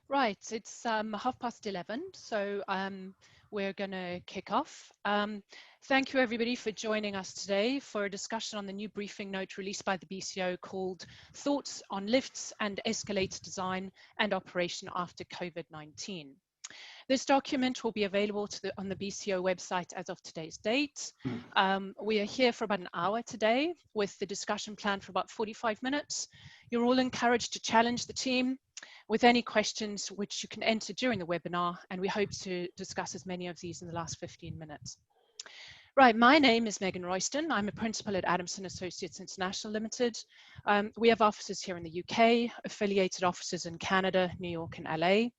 Right, it's 11:30, so we're going to kick off. Thank you everybody for joining us today for a discussion on the new briefing note released by the BCO called Thoughts on Lifts and Escalator Design and Operation After COVID-19. This document will be available on the BCO website as of today's date. We are here for about an hour today with the discussion planned for about 45 minutes. You're all encouraged to challenge the team with any questions which you can enter during the webinar, and we hope to discuss as many of these in the last 15 minutes. Right, my name is Megan Royston. I'm a principal at Adamson Associates International Limited. We have offices here in the UK, affiliated offices in Canada, New York and LA.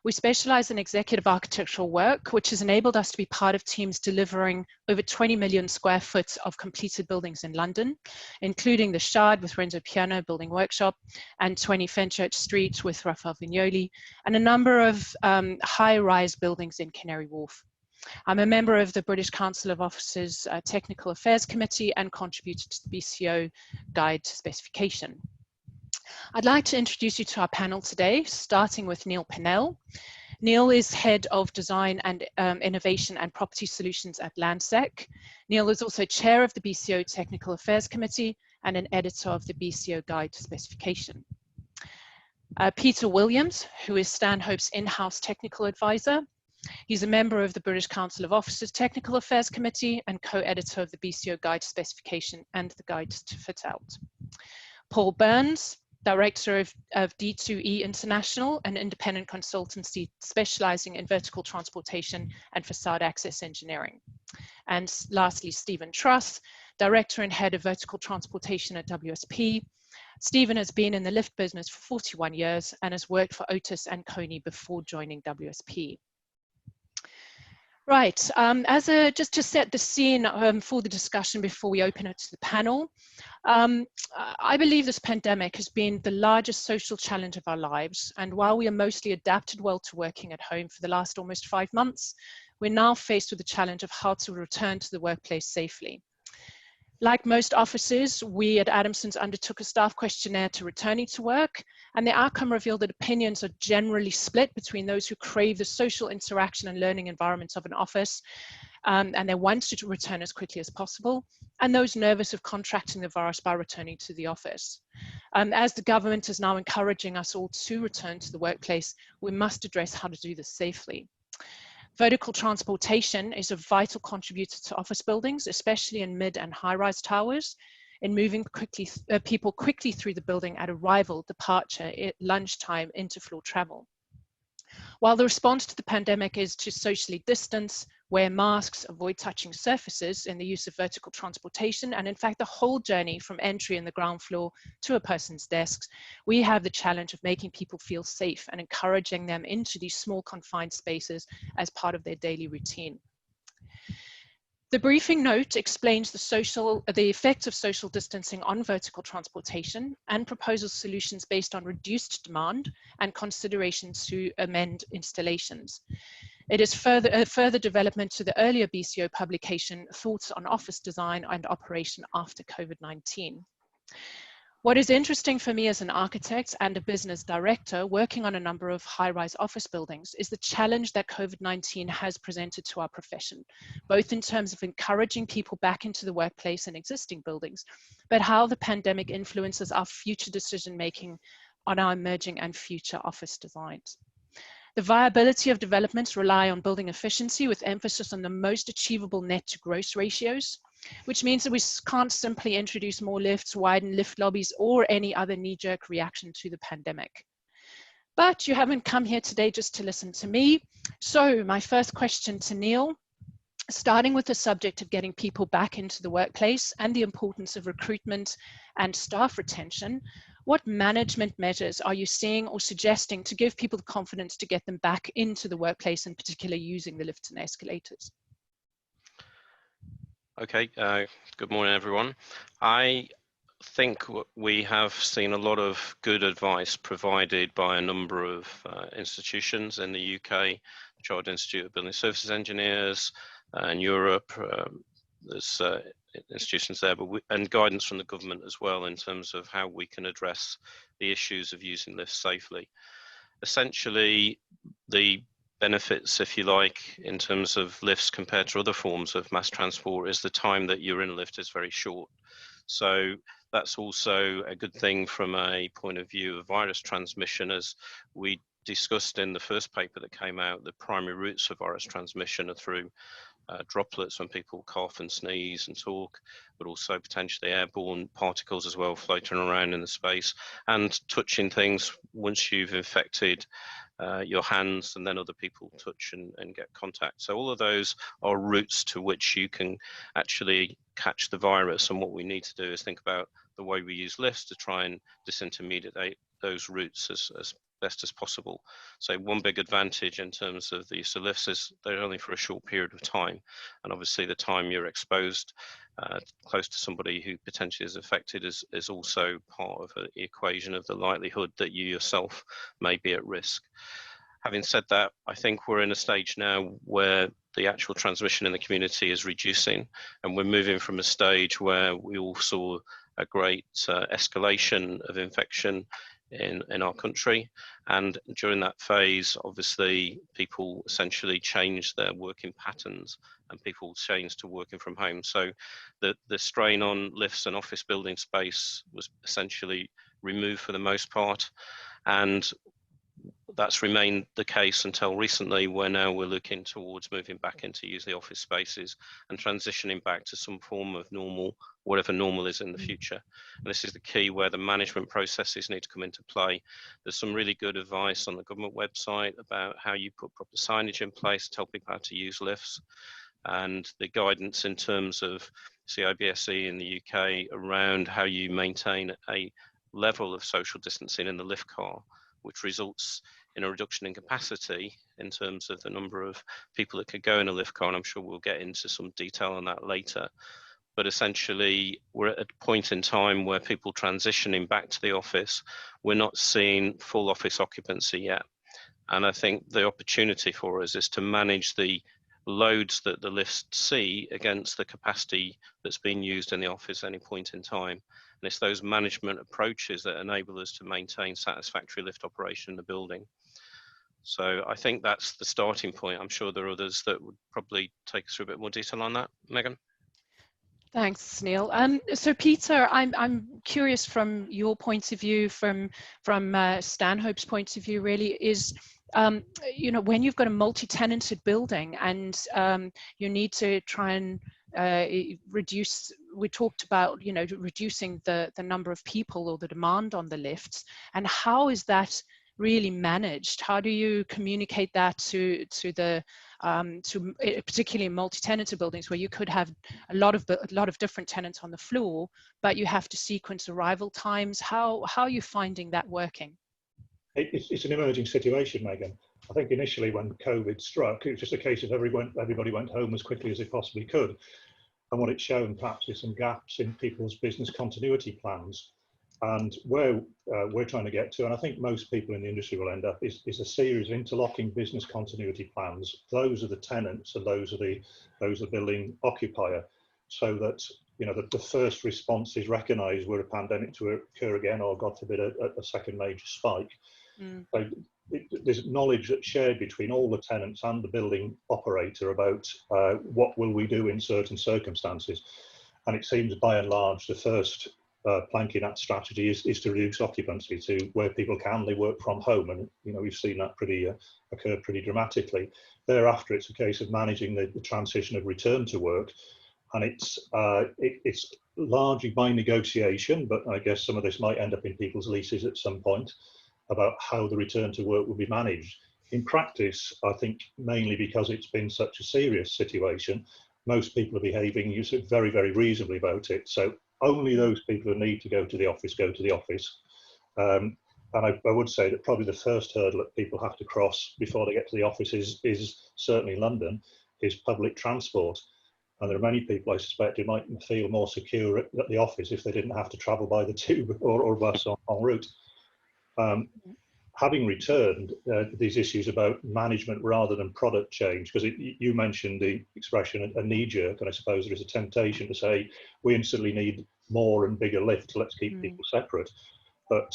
We specialize in executive architectural work, which has enabled us to be part of teams delivering over 20 million square foot of completed buildings in London, including the Shard with Renzo Piano Building Workshop and 20 Fenchurch Street with Rafael Vignoli, and a number of high-rise buildings in Canary Wharf. I'm a member of the British Council of Officers Technical Affairs Committee and contributed to the BCO Guide Specification. I'd like to introduce you to our panel today, starting with Neil Pennell. Neil is Head of Design and Innovation and Property Solutions at Landsec. Neil is also Chair of the BCO Technical Affairs Committee and an editor of the BCO Guide to Specification. Peter Williams, who is Stanhope's in-house technical advisor. He's a member of the British Council of Officers Technical Affairs Committee and co-editor of the BCO Guide to Specification and the Guide to Fit Out. Paul Burns, Director of D2E International, an independent consultancy specializing in vertical transportation and facade access engineering. And lastly, Stephen Truss, Director and Head of Vertical Transportation at WSP. Stephen has been in the lift business for 41 years and has worked for Otis and Coney before joining WSP. Right, just to set the scene for the discussion before we open it to the panel, I believe this pandemic has been the largest social challenge of our lives, and while we are mostly adapted well to working at home for the last almost 5 months, we're now faced with the challenge of how to return to the workplace safely. Like most offices, we at Adamson's undertook a staff questionnaire to returning to work, and the outcome revealed that opinions are generally split between those who crave the social interaction and learning environments of an office, and they want to return as quickly as possible, and those nervous of contracting the virus by returning to the office. As the government is now encouraging us all to return to the workplace, we must address how to do this safely. Vertical transportation is a vital contributor to office buildings, especially in mid and high-rise towers, in moving people quickly through the building at arrival, departure, lunchtime, interfloor travel. While the response to the pandemic is to socially distance, wear masks, avoid touching surfaces in the use of vertical transportation, and in fact the whole journey from entry in the ground floor to a person's desks, we have the challenge of making people feel safe and encouraging them into these small confined spaces as part of their daily routine. The briefing note explains the effects of social distancing on vertical transportation and proposes solutions based on reduced demand and considerations to amend installations. It is a further development to the earlier BCO publication, Thoughts on Office Design and Operation After COVID-19. What is interesting for me as an architect and a business director working on a number of high-rise office buildings is the challenge that COVID-19 has presented to our profession, both in terms of encouraging people back into the workplace in existing buildings, but how the pandemic influences our future decision-making on our emerging and future office designs. The viability of developments rely on building efficiency with emphasis on the most achievable net to gross ratios, which means that we can't simply introduce more lifts, widen lift lobbies, or any other knee-jerk reaction to the pandemic. But you haven't come here today just to listen to me. So my first question to Neil, starting with the subject of getting people back into the workplace and the importance of recruitment and staff retention, what management measures are you seeing or suggesting to give people the confidence to get them back into the workplace, in particular using the lifts and escalators? Okay, good morning everyone. I think we have seen a lot of good advice provided by a number of institutions in the UK, the Chartered Institute of Building Services Engineers, in Europe, there's institutions there, and guidance from the government as well in terms of how we can address the issues of using lifts safely. essentially the benefits, if you like, in terms of lifts compared to other forms of mass transport is the time that you're in a lift is very short. So that's also a good thing from a point of view of virus transmission. As we discussed in the first paper that came out, the primary routes of virus transmission are through droplets when people cough and sneeze and talk, but also potentially airborne particles as well floating around in the space, and touching things once you've infected your hands, and then other people touch and get contact. So all of those are routes to which you can actually catch the virus, and what we need to do is think about the way we use lifts to try and disintermediate those routes as best as possible. So one big advantage in terms of the use of lifts is they're only for a short period of time, and obviously the time you're exposed close to somebody who potentially is affected is also part of the equation of the likelihood that you yourself may be at risk. Having said that, I think we're in a stage now where the actual transmission in the community is reducing, and we're moving from a stage where we all saw a great escalation of infection in our country, and during that phase obviously people essentially changed their working patterns and people changed to working from home. So the strain on lifts and office building space was essentially removed for the most part, and that's remained the case until recently, where now we're looking towards moving back into use the office spaces and transitioning back to some form of normal, whatever normal is in the future. And this is the key where the management processes need to come into play. There's some really good advice on the government website about how you put proper signage in place to tell people how to use lifts, and the guidance in terms of CIBSE in the UK around how you maintain a level of social distancing in the lift car, which results in a reduction in capacity in terms of the number of people that could go in a lift car, and I'm sure we'll get into some detail on that later. But essentially, we're at a point in time where people transitioning back to the office, we're not seeing full office occupancy yet. And I think the opportunity for us is to manage the loads that the lifts see against the capacity that's being used in the office at any point in time. And it's those management approaches that enable us to maintain satisfactory lift operation in the building. So I think that's the starting point. I'm sure there are others that would probably take us through a bit more detail on that. Megan? Thanks, Neil. So Peter, I'm curious from your point of view, from Stanhope's point of view, really, is you know, when you've got a multi-tenanted building and you need to try and reduce, we talked about, you know, reducing the number of people or the demand on the lifts, and how is that really managed? How do you communicate that to the particularly in multi-tenanted buildings where you could have a lot of different tenants on the floor, but you have to sequence arrival times? How are you finding that working? It's an emerging situation, Megan. I think initially when COVID struck, it was just a case of everybody went home as quickly as they possibly could. And what it's shown perhaps is some gaps in people's business continuity plans. And where we're trying to get to, and I think most people in the industry will end up, is a series of interlocking business continuity plans. Those are the tenants and those are the building occupier, so that, you know, the first response is recognised were a pandemic to occur again, or God forbid a second major spike. So there's knowledge that's shared between all the tenants and the building operator about what will we do in certain circumstances. And it seems by and large the first plank in that strategy is to reduce occupancy to where people can, they work from home, and you know, we've seen that occur pretty dramatically. Thereafter, it's a case of managing the transition of return to work, and it's largely by negotiation, but I guess some of this might end up in people's leases at some point about how the return to work will be managed. In practice, I think mainly because it's been such a serious situation, most people are behaving very, very reasonably about it. So only those people who need to go to the office go to the office. And I would say that probably the first hurdle that people have to cross before they get to the office is certainly London, is public transport. And there are many people, I suspect, who might feel more secure at the office if they didn't have to travel by the tube or bus en route. Having returned, these issues about management rather than product change, because you mentioned the expression a knee-jerk, and I suppose there is a temptation to say we instantly need more and bigger lifts, let's keep people separate. But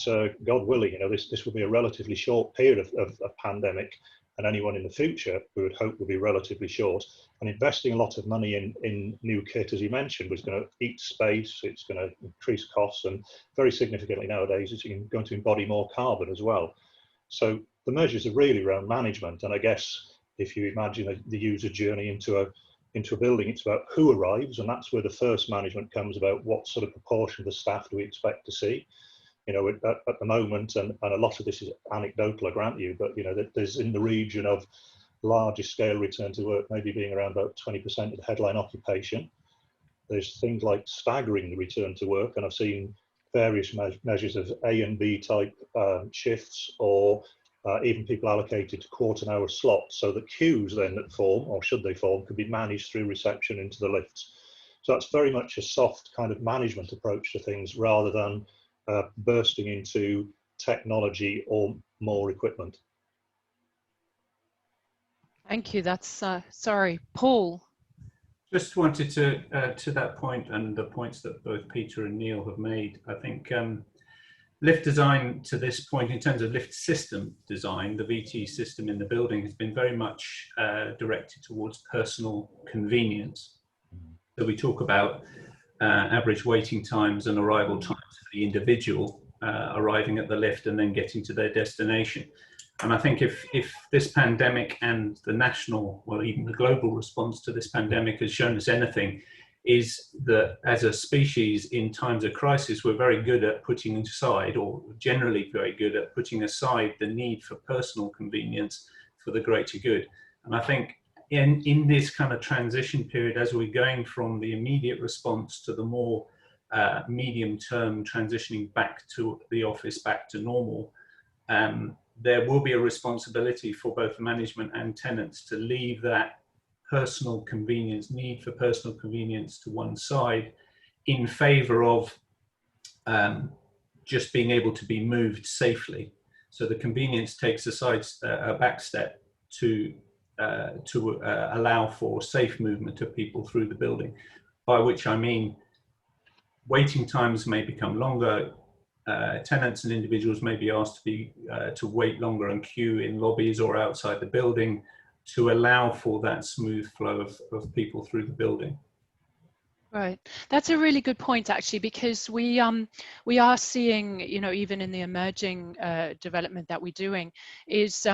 God willing, you know, this will be a relatively short period of pandemic, and anyone in the future we would hope will be relatively short. And investing a lot of money in new kit, as you mentioned, was going to eat space, it's going to increase costs, and very significantly nowadays it's going to embody more carbon as well. So the measures are really around management. And I guess if you imagine the user journey into a building, it's about who arrives, and that's where the first management comes about. What sort of proportion of the staff do we expect to see? You know, at the moment, and a lot of this is anecdotal, I grant you, but you know, there's in the region of larger scale return to work maybe being around about 20% of the headline occupation. There's things like staggering the return to work, and I've seen various measures of A and B type shifts, or even people allocated to quarter-hour slots, so that queues then that form, or should they form, could be managed through reception into the lifts. So that's very much a soft kind of management approach to things, rather than bursting into technology or more equipment. Thank you. That's sorry, Paul. Just wanted to that point, and the points that both Peter and Neil have made. I think lift design to this point, in terms of lift system design, the VT system in the building has been very much directed towards personal convenience. So we talk about average waiting times and arrival times for the individual arriving at the lift and then getting to their destination. And I think if this pandemic and the national, well, even the global response to this pandemic has shown us anything, is that as a species in times of crisis, we're very good at putting aside, or generally very good at putting aside, the need for personal convenience for the greater good. And I think in this kind of transition period, as we're going from the immediate response to the more medium-term transitioning back to the office, back to normal, there will be a responsibility for both management and tenants to leave that personal convenience, need for personal convenience, to one side in favour of just being able to be moved safely. So the convenience takes a back step to allow for safe movement of people through the building, by which I mean waiting times may become longer. Tenants and individuals may be asked to wait longer and queue in lobbies or outside the building to allow for that smooth flow of people through the building. Right, that's a really good point, actually, because we are seeing, you know, even in the emerging development that we're doing, is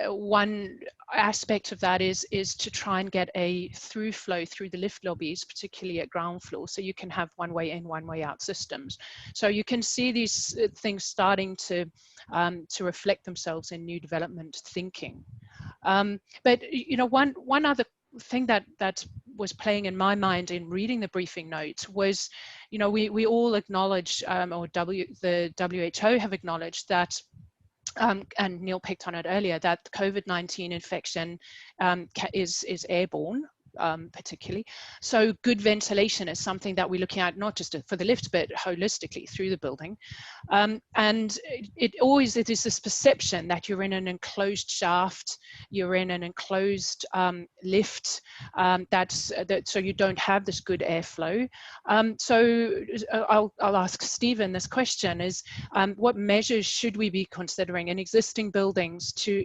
one aspect of that is to try and get a through flow through the lift lobbies, particularly at ground floor, so you can have one way in, one way out systems. So you can see these things starting to reflect themselves in new development thinking. But you know, one other thing that was playing in my mind in reading the briefing notes was, you know, we all acknowledge, or the WHO have acknowledged that, and Neil picked on it earlier, that the COVID-19 infection is airborne. Particularly. So good ventilation is something that we're looking at, not just for the lift, but holistically through the building. And it is this perception that you're in an enclosed shaft, you're in an enclosed lift, so you don't have this good airflow. So I'll ask Stephen this question is, what measures should we be considering in existing buildings to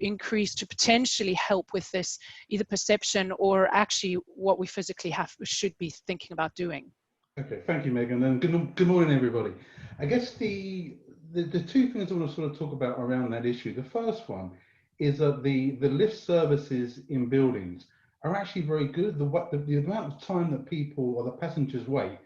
potentially help with this, either perception or actually what we physically should be thinking about doing? Okay, thank you, Megan, and good morning, everybody. I guess the two things I want to sort of talk about around that issue. The first one is that the lift services in buildings are actually very good. The amount of time that people or the passengers wait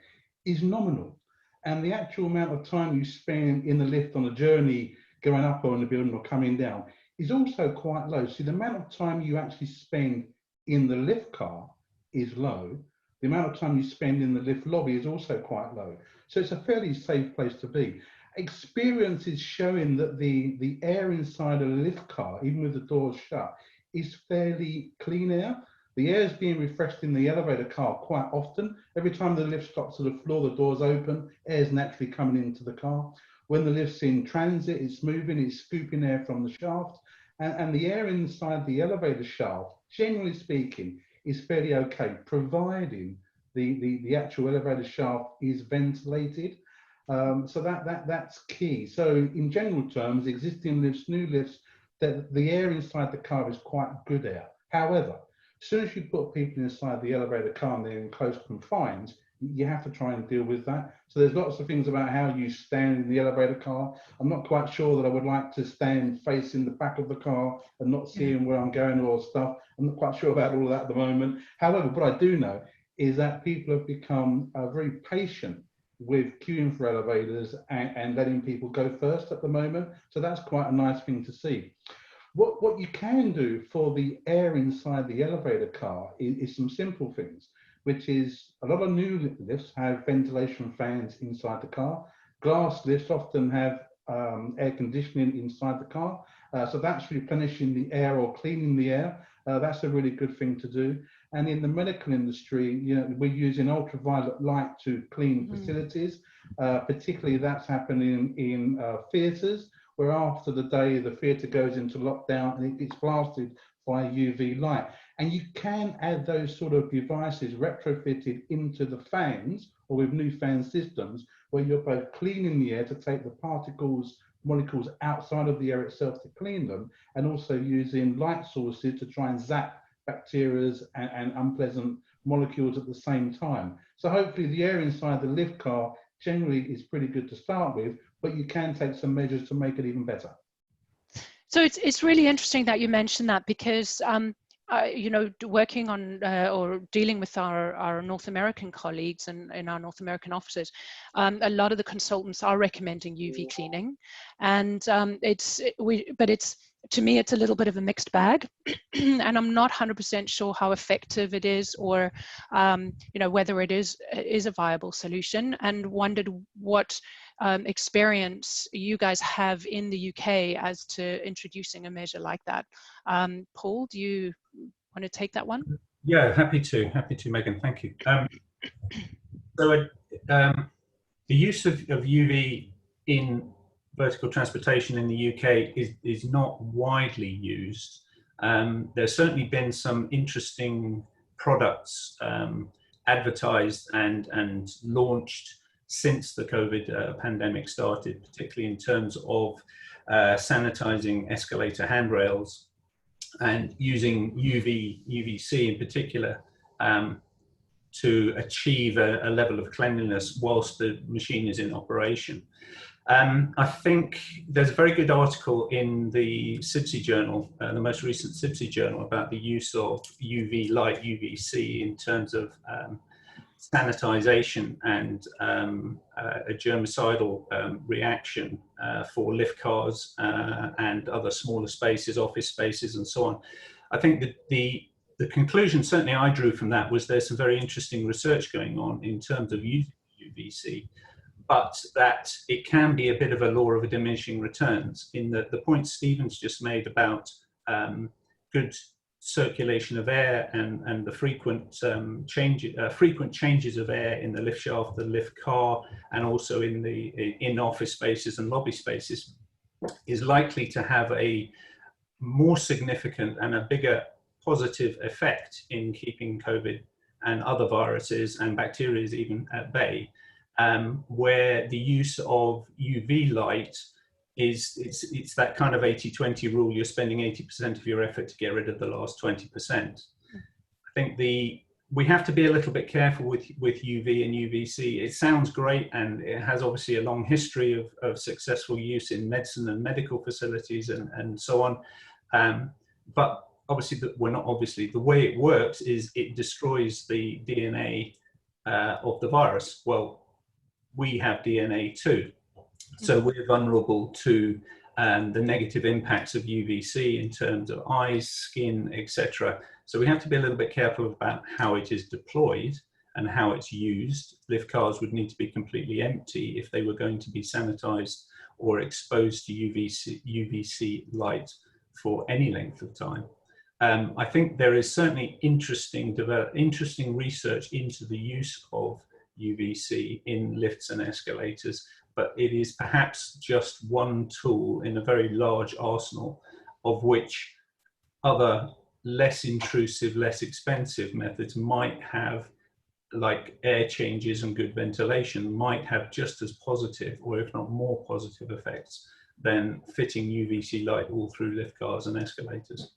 is nominal, and the actual amount of time you spend in the lift on a journey going up on the building or coming down is also quite low. So the amount of time you actually spend in the lift car is low. The amount of time you spend in the lift lobby is also quite low. So it's a fairly safe place to be. Experience is showing that the air inside a lift car, even with the doors shut, is fairly clean air. The air is being refreshed in the elevator car quite often. Every time the lift stops to the floor, the doors open, air is naturally coming into the car. When the lift's in transit, it's moving, it's scooping air from the shaft. And the air inside the elevator shaft, generally speaking, is fairly okay, providing the actual elevator shaft is ventilated. So that's key. So in general terms, existing lifts, new lifts, the air inside the car is quite good air. However, as soon as you put people inside the elevator car and they're in close confines, you have to try and deal with that. So there's lots of things about how you stand in the elevator car. I'm not quite sure that I would like to stand facing the back of the car and not seeing where I'm going or stuff. I'm not quite sure about all of that at the moment. However, what I do know is that people have become very patient with queuing for elevators and letting people go first at the moment. So that's quite a nice thing to see. What you can do for the air inside the elevator car is some simple things, which is a lot of new lifts have ventilation fans inside the car. Glass lifts often have air conditioning inside the car. So that's replenishing the air or cleaning the air. That's a really good thing to do. And in the medical industry, you know, we're using ultraviolet light to clean facilities. Particularly that's happening in theatres, where after the day the theatre goes into lockdown and it gets blasted by UV light. And you can add those sort of devices retrofitted into the fans or with new fan systems, where you're both cleaning the air to take the particles, molecules outside of the air itself to clean them, and also using light sources to try and zap bacteria and unpleasant molecules at the same time. So hopefully the air inside the lift car generally is pretty good to start with, but you can take some measures to make it even better. So it's really interesting that you mentioned that, because you know, working on or dealing with our North American colleagues and in our North American offices, a lot of the consultants are recommending UV cleaning, and to me it's a little bit of a mixed bag, and I'm not 100% sure how effective it is, or you know, whether it is a viable solution, and wondered what experience you guys have in the UK as to introducing a measure like that. Paul, do you want to take that one? Yeah, happy to, Megan, thank you. So the use of UV in vertical transportation in the UK is not widely used. There's certainly been some interesting products advertised and launched since the COVID pandemic started, particularly in terms of sanitizing escalator handrails and using UVC in particular to achieve a level of cleanliness whilst the machine is in operation. I think there's a very good article in the CIBSE journal, the most recent CIBSE journal, about the use of UV light, UVC, in terms of sanitization and a germicidal reaction for lift cars and other smaller spaces, office spaces, and so on. I think that the conclusion certainly I drew from that was there's some very interesting research going on in terms of using UVC, but that it can be a bit of a law of diminishing returns, in the point Stephen's just made about good circulation of air and the frequent changes of air in the lift shaft, the lift car, and also in office spaces and lobby spaces, is likely to have a more significant and a bigger positive effect in keeping COVID and other viruses and bacteria even at bay, where the use of UV light it's that kind of 80-20 rule. You're spending 80% of your effort to get rid of the last 20%. I think we have to be a little bit careful with UV and UVC. It sounds great, and it has obviously a long history of successful use in medicine and medical facilities and so on. But obviously, the way it works is it destroys the DNA of the virus. Well, we have DNA too. So we're vulnerable to the negative impacts of UVC in terms of eyes, skin, etc. So we have to be a little bit careful about how it is deployed and how it's used. Lift cars would need to be completely empty if they were going to be sanitized or exposed to UVC light for any length of time. I think there is certainly interesting research into the use of UVC in lifts and escalators, but it is perhaps just one tool in a very large arsenal, of which other less intrusive, less expensive methods might have like air changes and good ventilation might have just as positive, or if not more positive effects than fitting UVC light all through lift cars and escalators.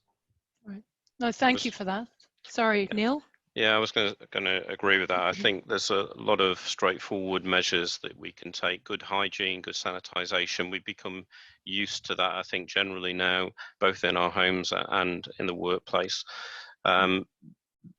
Right. No, thank you for that. Sorry, Neil. Yeah, I was going to agree with that. I think there's a lot of straightforward measures that we can take. Good hygiene, good sanitization. We've become used to that, I think, generally now, both in our homes and in the workplace.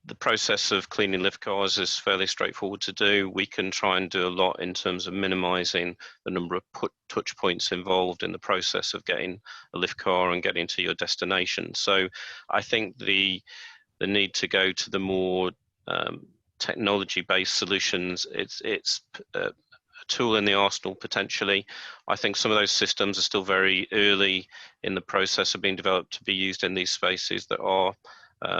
The process of cleaning lift cars is fairly straightforward to do. We can try and do a lot in terms of minimizing the number of touch points involved in the process of getting a lift car and getting to your destination. So I think the need to go to the more technology-based solutions, it's a tool in the arsenal potentially. I think some of those systems are still very early in the process of being developed to be used in these spaces that are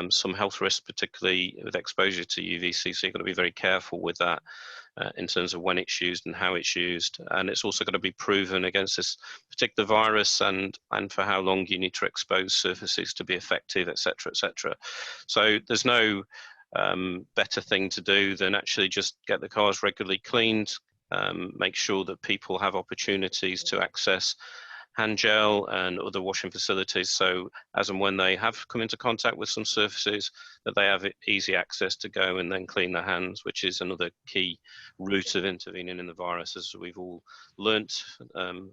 some health risks, particularly with exposure to UVC, so you've got to be very careful with that in terms of when it's used and how it's used. And it's also got to be proven against this particular virus and for how long you need to expose surfaces to be effective, etc., etc. So there's no better thing to do than actually just get the cars regularly cleaned, make sure that people have opportunities to access hand gel and other washing facilities, so as and when they have come into contact with some surfaces, that they have easy access to go and then clean their hands, which is another key route of intervening in the virus, as we've all learnt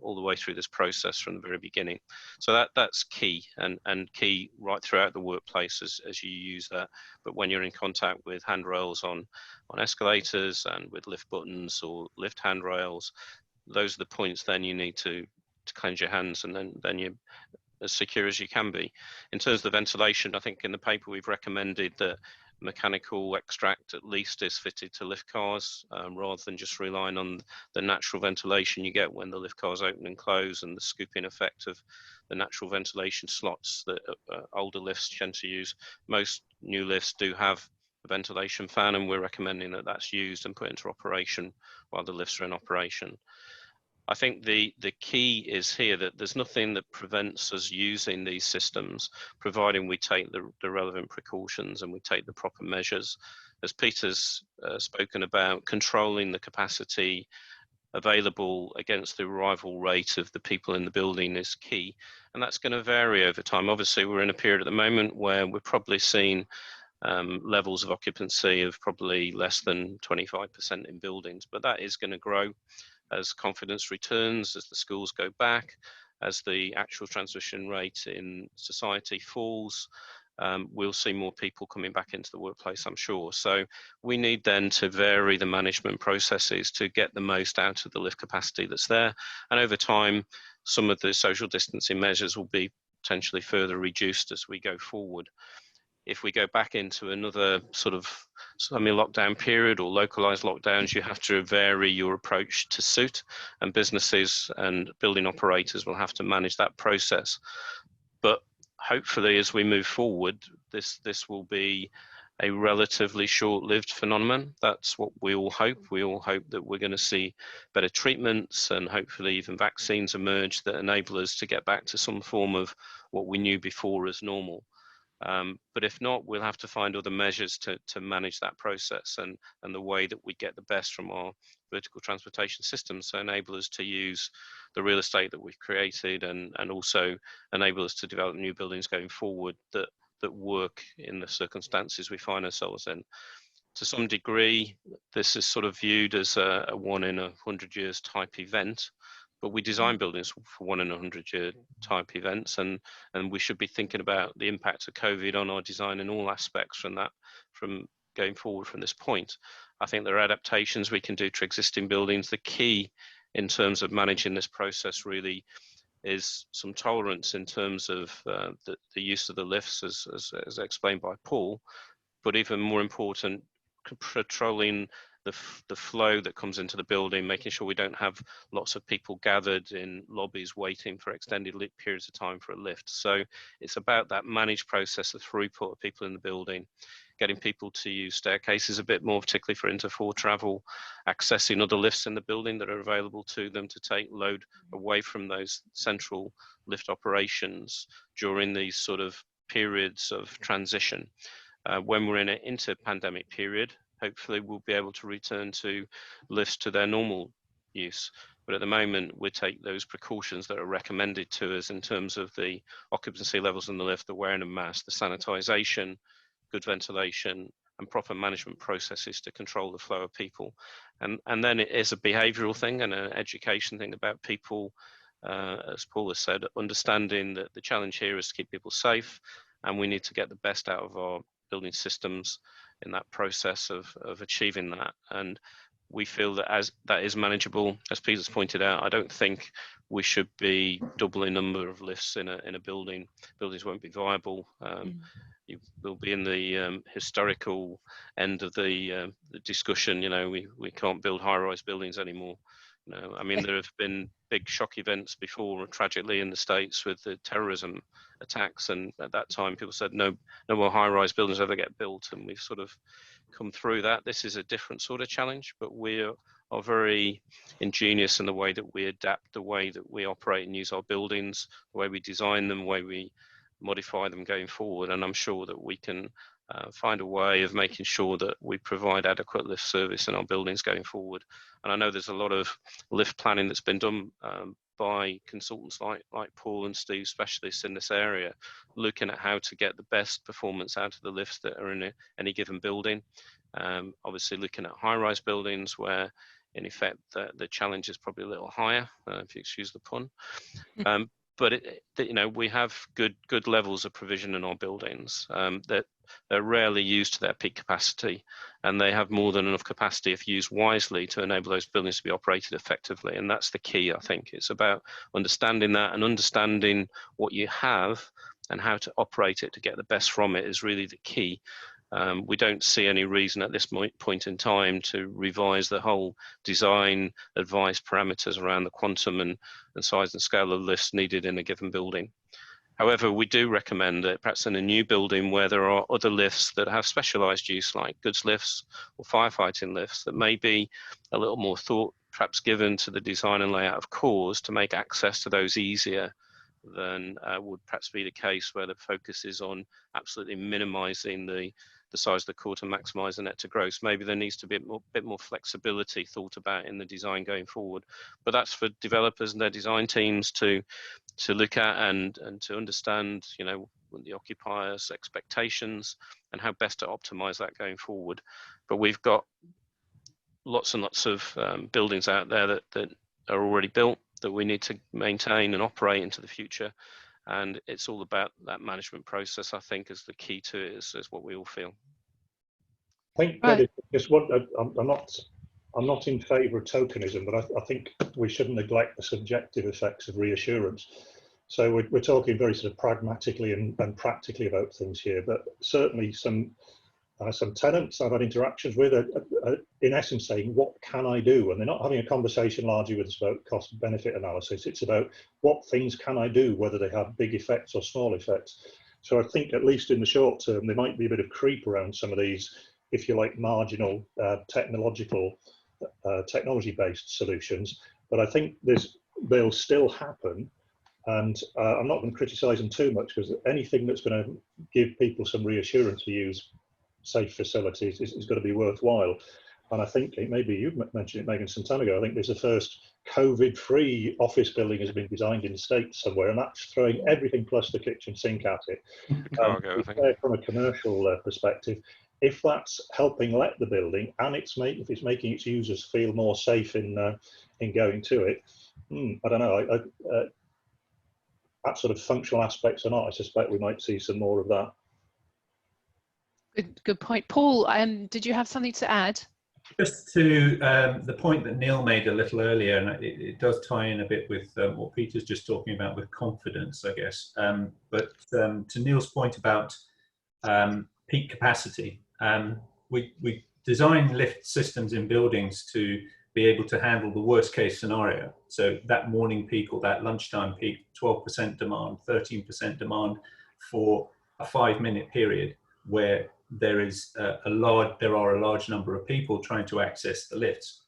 all the way through this process from the very beginning. So that's key, and key right throughout the workplace as you use that. But when you're in contact with handrails on escalators and with lift buttons or lift handrails, those are the points then you need to cleanse your hands, and then you're as secure as you can be. In terms of the ventilation, I think in the paper we've recommended that mechanical extract at least is fitted to lift cars, rather than just relying on the natural ventilation you get when the lift cars open and close, and the scooping effect of the natural ventilation slots that older lifts tend to use. Most new lifts do have a ventilation fan, and we're recommending that that's used and put into operation while the lifts are in operation. I think the key is here that there's nothing that prevents us using these systems, providing we take the relevant precautions and we take the proper measures. As Peter's spoken about, controlling the capacity available against the arrival rate of the people in the building is key, and that's going to vary over time. Obviously, we're in a period at the moment where we're probably seeing levels of occupancy of probably less than 25% in buildings, but that is going to grow as confidence returns, as the schools go back, as the actual transmission rate in society falls. We'll see more people coming back into the workplace, I'm sure. So we need then to vary the management processes to get the most out of the lift capacity that's there. And over time, some of the social distancing measures will be potentially further reduced as we go forward. If we go back into another sort of semi-lockdown period or localized lockdowns, you have to vary your approach to suit, and businesses and building operators will have to manage that process. But hopefully, as we move forward, this will be a relatively short-lived phenomenon. That's what we all hope. We all hope that we're going to see better treatments and hopefully even vaccines emerge that enable us to get back to some form of what we knew before as normal. But if not, we'll have to find other measures to manage that process and the way that we get the best from our vertical transportation systems to enable us to use the real estate that we've created and also enable us to develop new buildings going forward that work in the circumstances we find ourselves in. To some degree, this is sort of viewed as a 1 in 100 years type event. But we design buildings for 1 in 100 year type events, and we should be thinking about the impact of COVID on our design in all aspects from going forward from this point. I think there are adaptations we can do to existing buildings. The key in terms of managing this process really is some tolerance in terms of the use of the lifts, as explained by Paul, but even more important, controlling the flow that comes into the building, making sure we don't have lots of people gathered in lobbies waiting for extended periods of time for a lift. So it's about that managed process, the throughput of people in the building, getting people to use staircases a bit more, particularly for inter-floor travel, accessing other lifts in the building that are available to them to take load away from those central lift operations during these sort of periods of transition. When we're in an inter-pandemic period, hopefully we'll be able to return to lifts to their normal use. But at the moment, we take those precautions that are recommended to us in terms of the occupancy levels in the lift, the wearing of masks, the sanitisation, good ventilation, and proper management processes to control the flow of people. And then it is a behavioural thing and an education thing about people, as Paul has said, understanding that the challenge here is to keep people safe, and we need to get the best out of our building systems in that process of achieving that. And we feel that as that is manageable, as Peter's pointed out, I don't think we should be doubling number of lifts in a building. Buildings won't be viable. You will be in the historical end of the discussion. You know, we can't build high-rise buildings anymore. You know, I mean, there have been big shock events before, tragically, in the States with the terrorism attacks, and at that time people said no more high-rise buildings ever get built, and we've sort of come through that. This is a different sort of challenge, but we are very ingenious in the way that we adapt the way that we operate and use our buildings, the way we design them, the way we modify them going forward. And I'm sure that we can find a way of making sure that we provide adequate lift service in our buildings going forward. And I know there's a lot of lift planning that's been done by consultants like Paul and Steve, specialists in this area, looking at how to get the best performance out of the lifts that are in any given building. Obviously looking at high-rise buildings where in effect the challenge is probably a little higher, if you excuse the pun. But you know, we have good levels of provision in our buildings that they're rarely used to their peak capacity, and they have more than enough capacity if used wisely to enable those buildings to be operated effectively. And that's the key, I think. It's about understanding that, and understanding what you have and how to operate it to get the best from it is really the key. We don't see any reason at this point in time to revise the whole design advice parameters around the quantum and size and scale of lifts needed in a given building. However, we do recommend that perhaps in a new building where there are other lifts that have specialised use, like goods lifts or firefighting lifts, that may be a little more thought perhaps given to the design and layout of cores to make access to those easier than would perhaps be the case where the focus is on absolutely minimising the size of the core to maximise the net to gross. Maybe there needs to be a bit more flexibility thought about in the design going forward. But that's for developers and their design teams to look at and to understand, you know, the occupiers' expectations and how best to optimise that going forward. But we've got lots and lots of buildings out there that are already built that we need to maintain and operate into the future. And it's all about that management process, I think, is the key to it, is what we all feel. I think that is what I'm not in favour of tokenism, but I think we shouldn't neglect the subjective effects of reassurance. So we're talking very sort of pragmatically and practically about things here, but certainly some tenants I've had interactions with are in essence saying, what can I do? And they're not having a conversation largely with us about cost benefit analysis. It's about what things can I do, whether they have big effects or small effects. So I think at least in the short term, there might be a bit of creep around some of these, if you like, marginal technology-based solutions. But I think they'll still happen. And I'm not going to criticise them too much, because anything that's going to give people some reassurance to use safe facilities is going to be worthwhile. And I think maybe you mentioned it, Megan, some time ago. I think there's the first COVID-free office building has been designed in the States somewhere, and that's throwing everything plus the kitchen sink at it. From a commercial perspective, if that's helping let the building and if it's making its users feel more safe in going to it, I don't know. That sort of functional aspects or not, I suspect we might see some more of that. Good point. Paul, did you have something to add? Just to the point that Neil made a little earlier, and it does tie in a bit with what Peter's just talking about with confidence, I guess. But to Neil's point about peak capacity, we design lift systems in buildings to be able to handle the worst case scenario. So that morning peak or that lunchtime peak, 12% demand, 13% demand for a 5-minute period where there are a large number of people trying to access the lifts.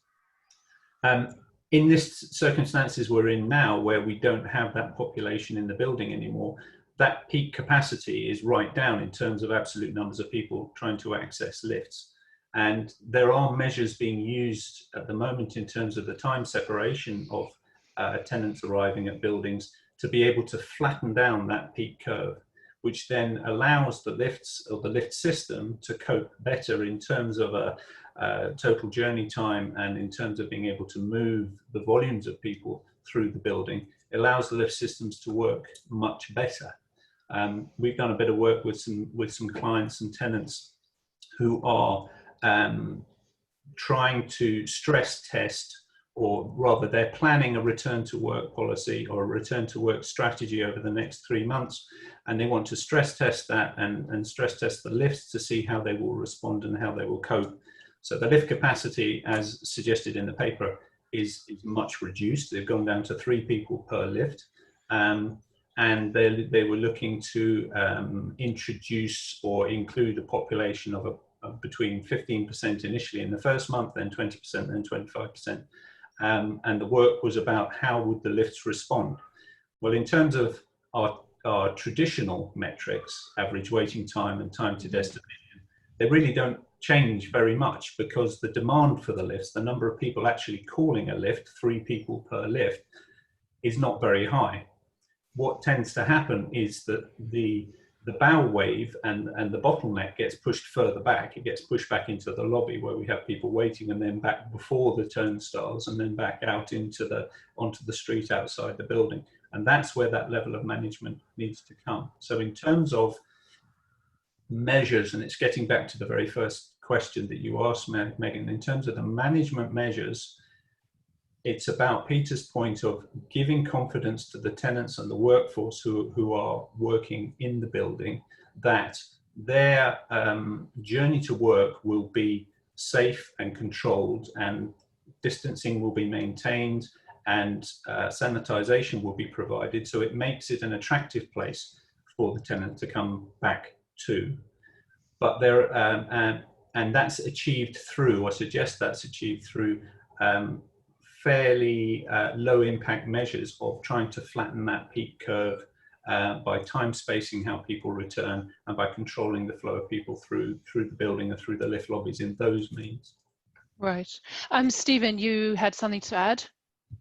In this circumstances we're in now, where we don't have that population in the building anymore, that peak capacity is right down in terms of absolute numbers of people trying to access lifts. And there are measures being used at the moment in terms of the time separation of tenants arriving at buildings to be able to flatten down that peak curve, which then allows the lifts or the lift system to cope better in terms of a total journey time and in terms of being able to move the volumes of people through the building. It allows the lift systems to work much better. We've done a bit of work with some clients and tenants who are trying to stress test, or rather they're planning a return to work policy or a return to work strategy over the next 3 months, and they want to stress test that and stress test the lifts to see how they will respond and how they will cope. So the lift capacity, as suggested in the paper, is much reduced. They've gone down to 3 people per lift, and they were looking to introduce or include a population of between 15% initially in the first month, then 20%, then 25%. And the work was about how would the lifts respond. Well, in terms of our traditional metrics, average waiting time and time to destination, they really don't change very much, because the demand for the lifts, the number of people actually calling a lift, 3 people per lift, is not very high. What tends to happen is that the bow wave and the bottleneck gets pushed further back. It gets pushed back into the lobby where we have people waiting, and then back before the turnstiles, and then back out onto the street outside the building. And that's where that level of management needs to come. So in terms of measures, and it's getting back to the very first question that you asked, Megan, in terms of the management measures, it's about Peter's point of giving confidence to the tenants and the workforce who are working in the building that their journey to work will be safe and controlled, and distancing will be maintained, and sanitization will be provided, so it makes it an attractive place for the tenant to come back to. But there, and that's achieved through, I suggest that's achieved through fairly low impact measures of trying to flatten that peak curve by time spacing how people return, and by controlling the flow of people through the building and through the lift lobbies in those means. Right. Stephen, you had something to add?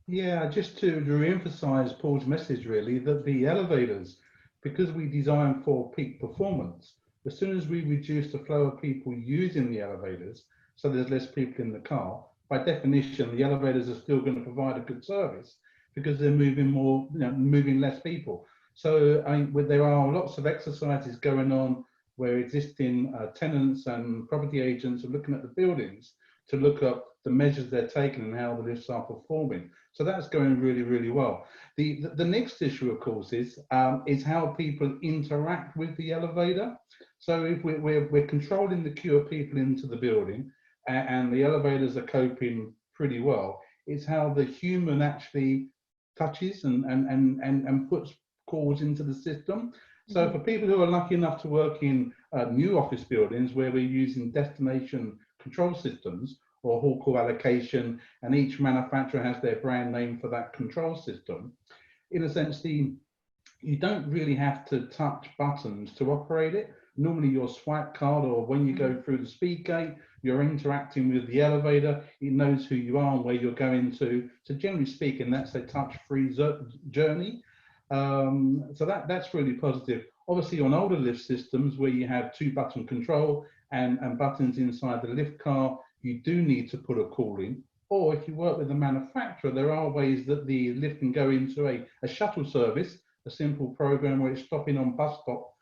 Yeah, just to re-emphasize Paul's message, really, that the elevators, because we design for peak performance, as soon as we reduce the flow of people using the elevators, so there's less people in the car, by definition, the elevators are still going to provide a good service because they're moving more, moving less people. So there are lots of exercises going on where existing tenants and property agents are looking at the buildings to look up the measures they're taking and how the lifts are performing. So that's going really, really well. The next issue, of course, is how people interact with the elevator. So if we're controlling the queue of people into the building, and the elevators are coping pretty well, it's how the human actually touches and puts calls into the system. So for people who are lucky enough to work in new office buildings where we're using destination control systems or hall call allocation, and each manufacturer has their brand name for that control system, in a sense, you don't really have to touch buttons to operate it. Normally your swipe card, or when you go through the speed gate, you're interacting with the elevator, it knows who you are and where you're going to. So generally speaking, that's a touch-free journey. So that's really positive. Obviously on older lift systems where you have 2-button control and buttons inside the lift car, you do need to put a call in. Or if you work with the manufacturer, there are ways that the lift can go into a shuttle service, a simple program where it's stopping on bus stop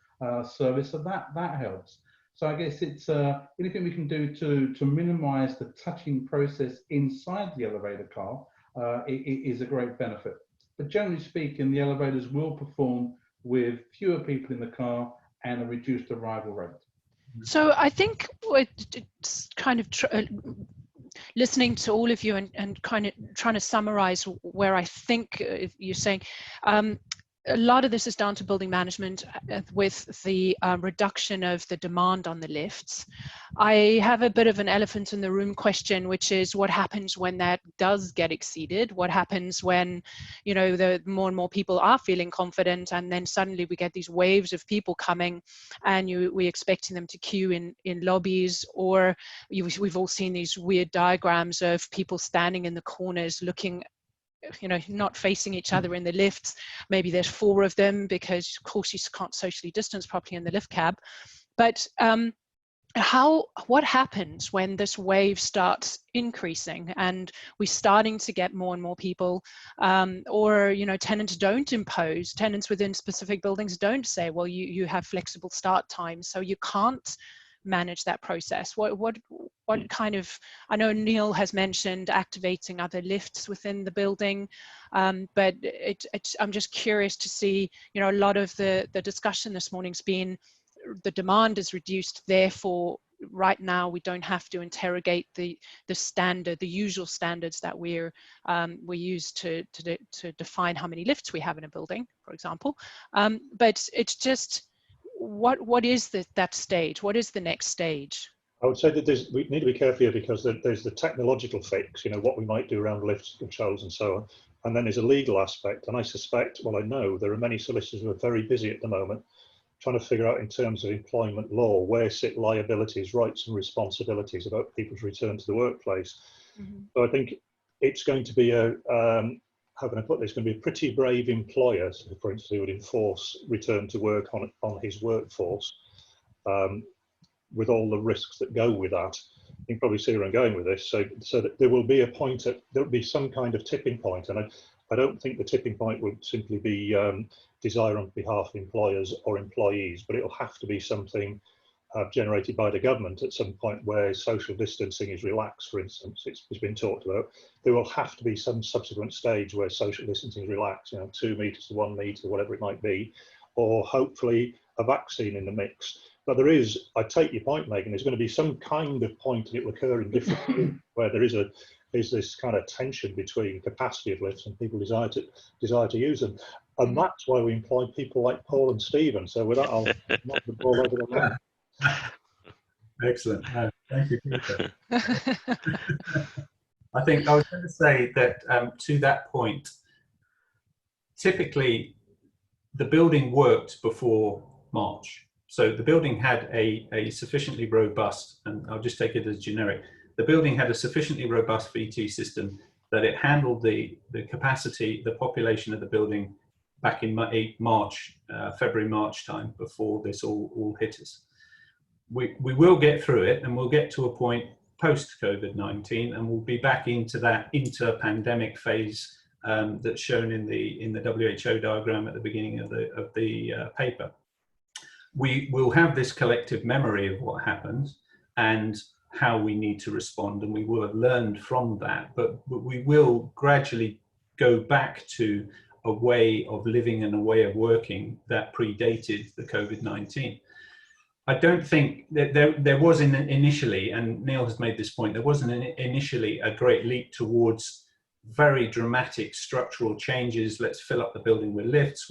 service, so that helps. So I guess it's anything we can do to minimize the touching process inside the elevator car is a great benefit. But generally speaking, the elevators will perform with fewer people in the car and a reduced arrival rate. So I think it's kind of listening to all of you and kind of trying to summarize where I think you're saying, a lot of this is down to building management with the reduction of the demand on the lifts. I have a bit of an elephant in the room question, which is what happens when that does get exceeded? What happens when, you know, the more and more people are feeling confident, and then suddenly we get these waves of people coming, and we're expecting them to queue in lobbies, or we've all seen these weird diagrams of people standing in the corners looking, you know, not facing each other in the lifts. Maybe there's 4 of them because of course you can't socially distance properly in the lift cab. But what happens when this wave starts increasing and we're starting to get more and more people, or, you know, tenants within specific buildings don't say, well, you have flexible start times, so you can't manage that process. What kind of, I know Neil has mentioned activating other lifts within the building, but I'm just curious to see, you know, a lot of the discussion this morning's been the demand is reduced, therefore right now we don't have to interrogate the usual standards that we use to define how many lifts we have in a building, for example. But it's just, what is that stage? What is the next stage? I would say that we need to be careful here, because there's the technological fix, you know, what we might do around lifts, controls and so on. And then there's a legal aspect. And I suspect, well, I know there are many solicitors who are very busy at the moment trying to figure out in terms of employment law, where sit liabilities, rights and responsibilities about people's return to the workplace. Mm-hmm. So I think it's going to be how can I put this? It's going to be a pretty brave employer, for instance, who would enforce return to work on his workforce, with all the risks that go with that. You can probably see where I'm going with this. So that there will be a point there'll be some kind of tipping point, and I don't think the tipping point would simply be desire on behalf of employers or employees, but it'll have to be something generated by the government at some point where social distancing is relaxed, for instance. It's been talked about. There will have to be some subsequent stage where social distancing is relaxed, you know, 2 meters to 1 meter, whatever it might be, or hopefully a vaccine in the mix. But there is, I take your point, Megan, there's going to be some kind of point, and it will occur in different where there is this kind of tension between capacity of lifts and people desire to use them. And that's why we employ people like Paul and Stephen. So with that, I'll knock the ball over the line. Excellent. Thank you, Peter. I think I was going to say that to that point, typically the building worked before March. So the building had a sufficiently robust, and I'll just take it as generic, the building had a sufficiently robust VT system that it handled the capacity, the population of the building back in March, February, March time, before this all hit us. We will get through it, and we'll get to a point post COVID-19, and we'll be back into that inter-pandemic phase that's shown in the WHO diagram at the beginning of the paper. We will have this collective memory of what happened and how we need to respond, and we will have learned from that, but we will gradually go back to a way of living and a way of working that predated the COVID-19. I don't think that there was initially, and Neil has made this point, there wasn't initially a great leap towards very dramatic structural changes. Let's fill up the building with lifts.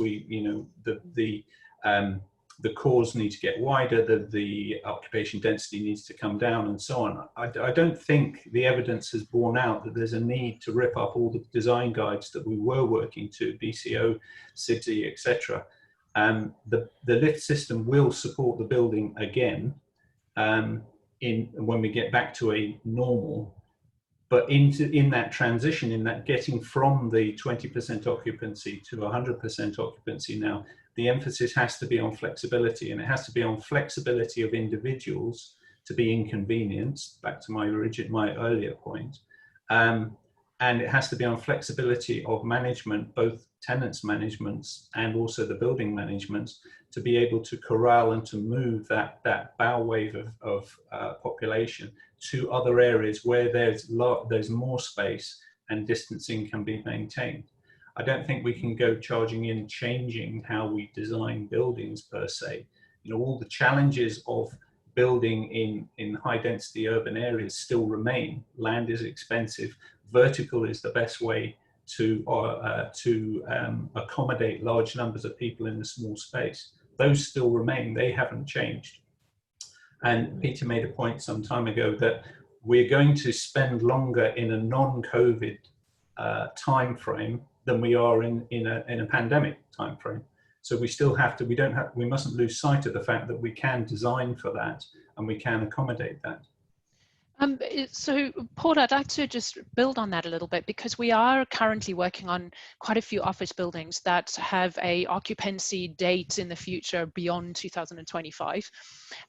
The cores need to get wider, the occupation density needs to come down, and so on. I don't think the evidence has borne out that there's a need to rip up all the design guides that we were working to, BCO, CIBSE, etc. The lift system will support the building again when we get back to a normal, but in that transition, in that getting from the 20% occupancy to 100% occupancy now, the emphasis has to be on flexibility, and it has to be on flexibility of individuals to be inconvenienced, back to my earlier point, and it has to be on flexibility of management, both tenants managements and also the building managements, to be able to corral and to move that bow wave of population to other areas where there's more space and distancing can be maintained. I don't think we can go charging in, changing how we design buildings per se. You know, all the challenges of building in high density urban areas still remain. Land is expensive. Vertical is the best way to accommodate large numbers of people in a small space. Those still remain, they haven't changed. And Peter made a point some time ago that we're going to spend longer in a non-COVID time frame than we are in a pandemic time frame. So we still have to, we mustn't lose sight of the fact that we can design for that and we can accommodate that. So Paul, I'd like to just build on that a little bit, because we are currently working on quite a few office buildings that have a occupancy date in the future beyond 2025.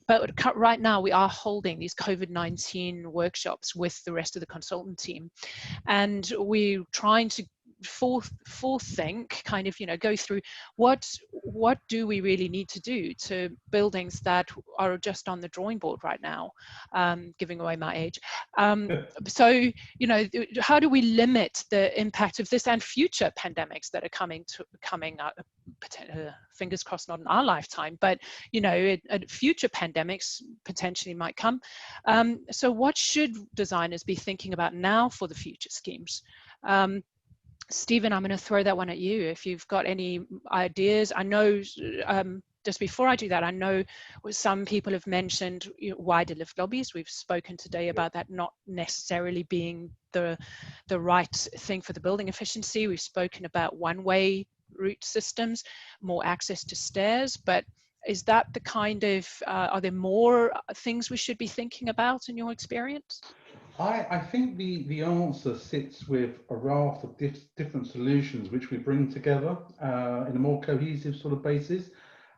But right now we are holding these COVID-19 workshops with the rest of the consultant team. And we're trying to forethink, kind of, you know, go through what do we really need to do to buildings that are just on the drawing board right now, giving away my age. So, you know, how do we limit the impact of this and future pandemics that are coming fingers crossed not in our lifetime, but, you know, future pandemics potentially might come. So what should designers be thinking about now for the future schemes? Stephen, I'm going to throw that one at you. If you've got any ideas, I know, just before I do that, I know some people have mentioned, you know, wider lift lobbies. We've spoken today about that not necessarily being the right thing for the building efficiency. We've spoken about one-way route systems, more access to stairs, but is that the kind of, are there more things we should be thinking about in your experience? I think the answer sits with a raft of different solutions which we bring together in a more cohesive sort of basis.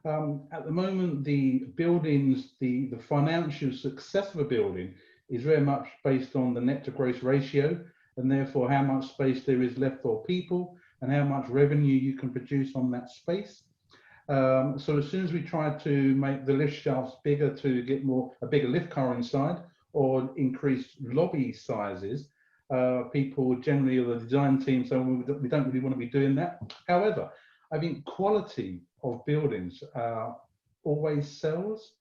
At the moment, the buildings, the financial success of a building is very much based on the net to gross ratio, and therefore how much space there is left for people and how much revenue you can produce on that space. So as soon as we try to make the lift shafts bigger to get a bigger lift car inside, or increase lobby sizes, people generally, or the design team, so we don't really want to be doing that. However, I think quality of buildings always sells.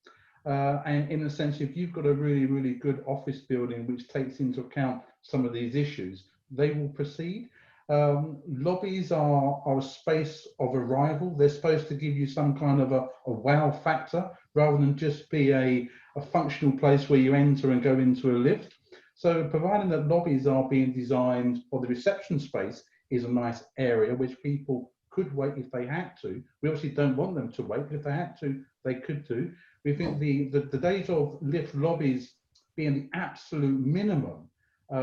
And in a sense, if you've got a really, really good office building which takes into account some of these issues, they will proceed. Lobbies are a space of arrival. They're supposed to give you some kind of a wow factor, rather than just be a functional place where you enter and go into a lift. So providing that lobbies are being designed, or the reception space is a nice area which people could wait if they had to. We obviously don't want them to wait, but if they had to, they could do. We think the days of lift lobbies being the absolute minimum,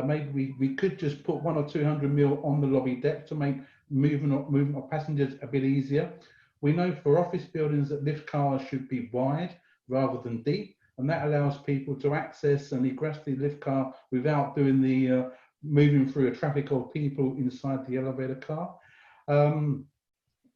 maybe we could just put 100 or 200 mil on the lobby deck to make movement of passengers a bit easier. We know for office buildings that lift cars should be wide rather than deep, and that allows people to access and egress the lift car without doing the moving through a traffic of people inside the elevator car.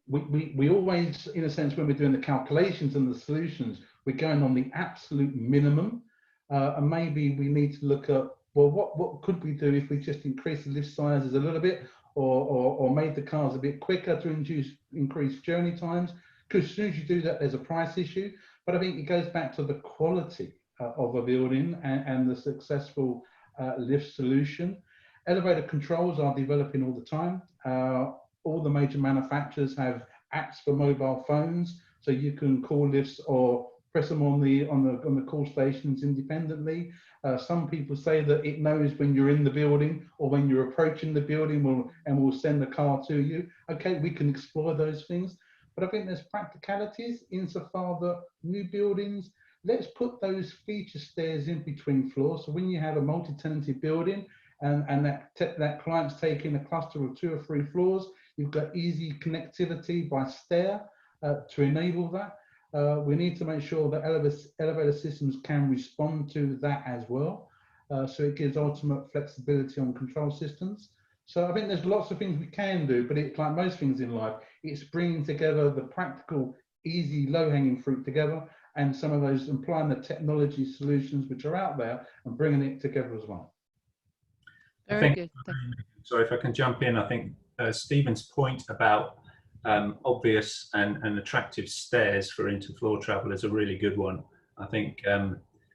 We always, in a sense, when we're doing the calculations and the solutions, we're going on the absolute minimum, and maybe we need to look at, well, what could we do if we just increase the lift sizes a little bit, or made the cars a bit quicker to increase journey times? Because as soon as you do that, there's a price issue. But I think it goes back to the quality of a building and the successful lift solution. Elevator controls are developing all the time. All the major manufacturers have apps for mobile phones, so you can call lifts or press them on the call stations independently. Some people say that it knows when you're in the building or when you're approaching the building, and will send the car to you. Okay, we can explore those things. But I think there's practicalities insofar that new buildings, let's put those feature stairs in between floors. So when you have a multi-tenanted building and that client's taking a cluster of 2 or 3 floors, you've got easy connectivity by stair to enable that. We need to make sure that elevator systems can respond to that as well. So it gives ultimate flexibility on control systems. So I think there's lots of things we can do, but it's like most things in life, it's bringing together the practical, easy, low-hanging fruit together, and some of those applying the technology solutions which are out there and bringing it together as well. Very good. Sorry, if I can jump in, I think Stephen's point about obvious and attractive stairs for interfloor travel is a really good one. I think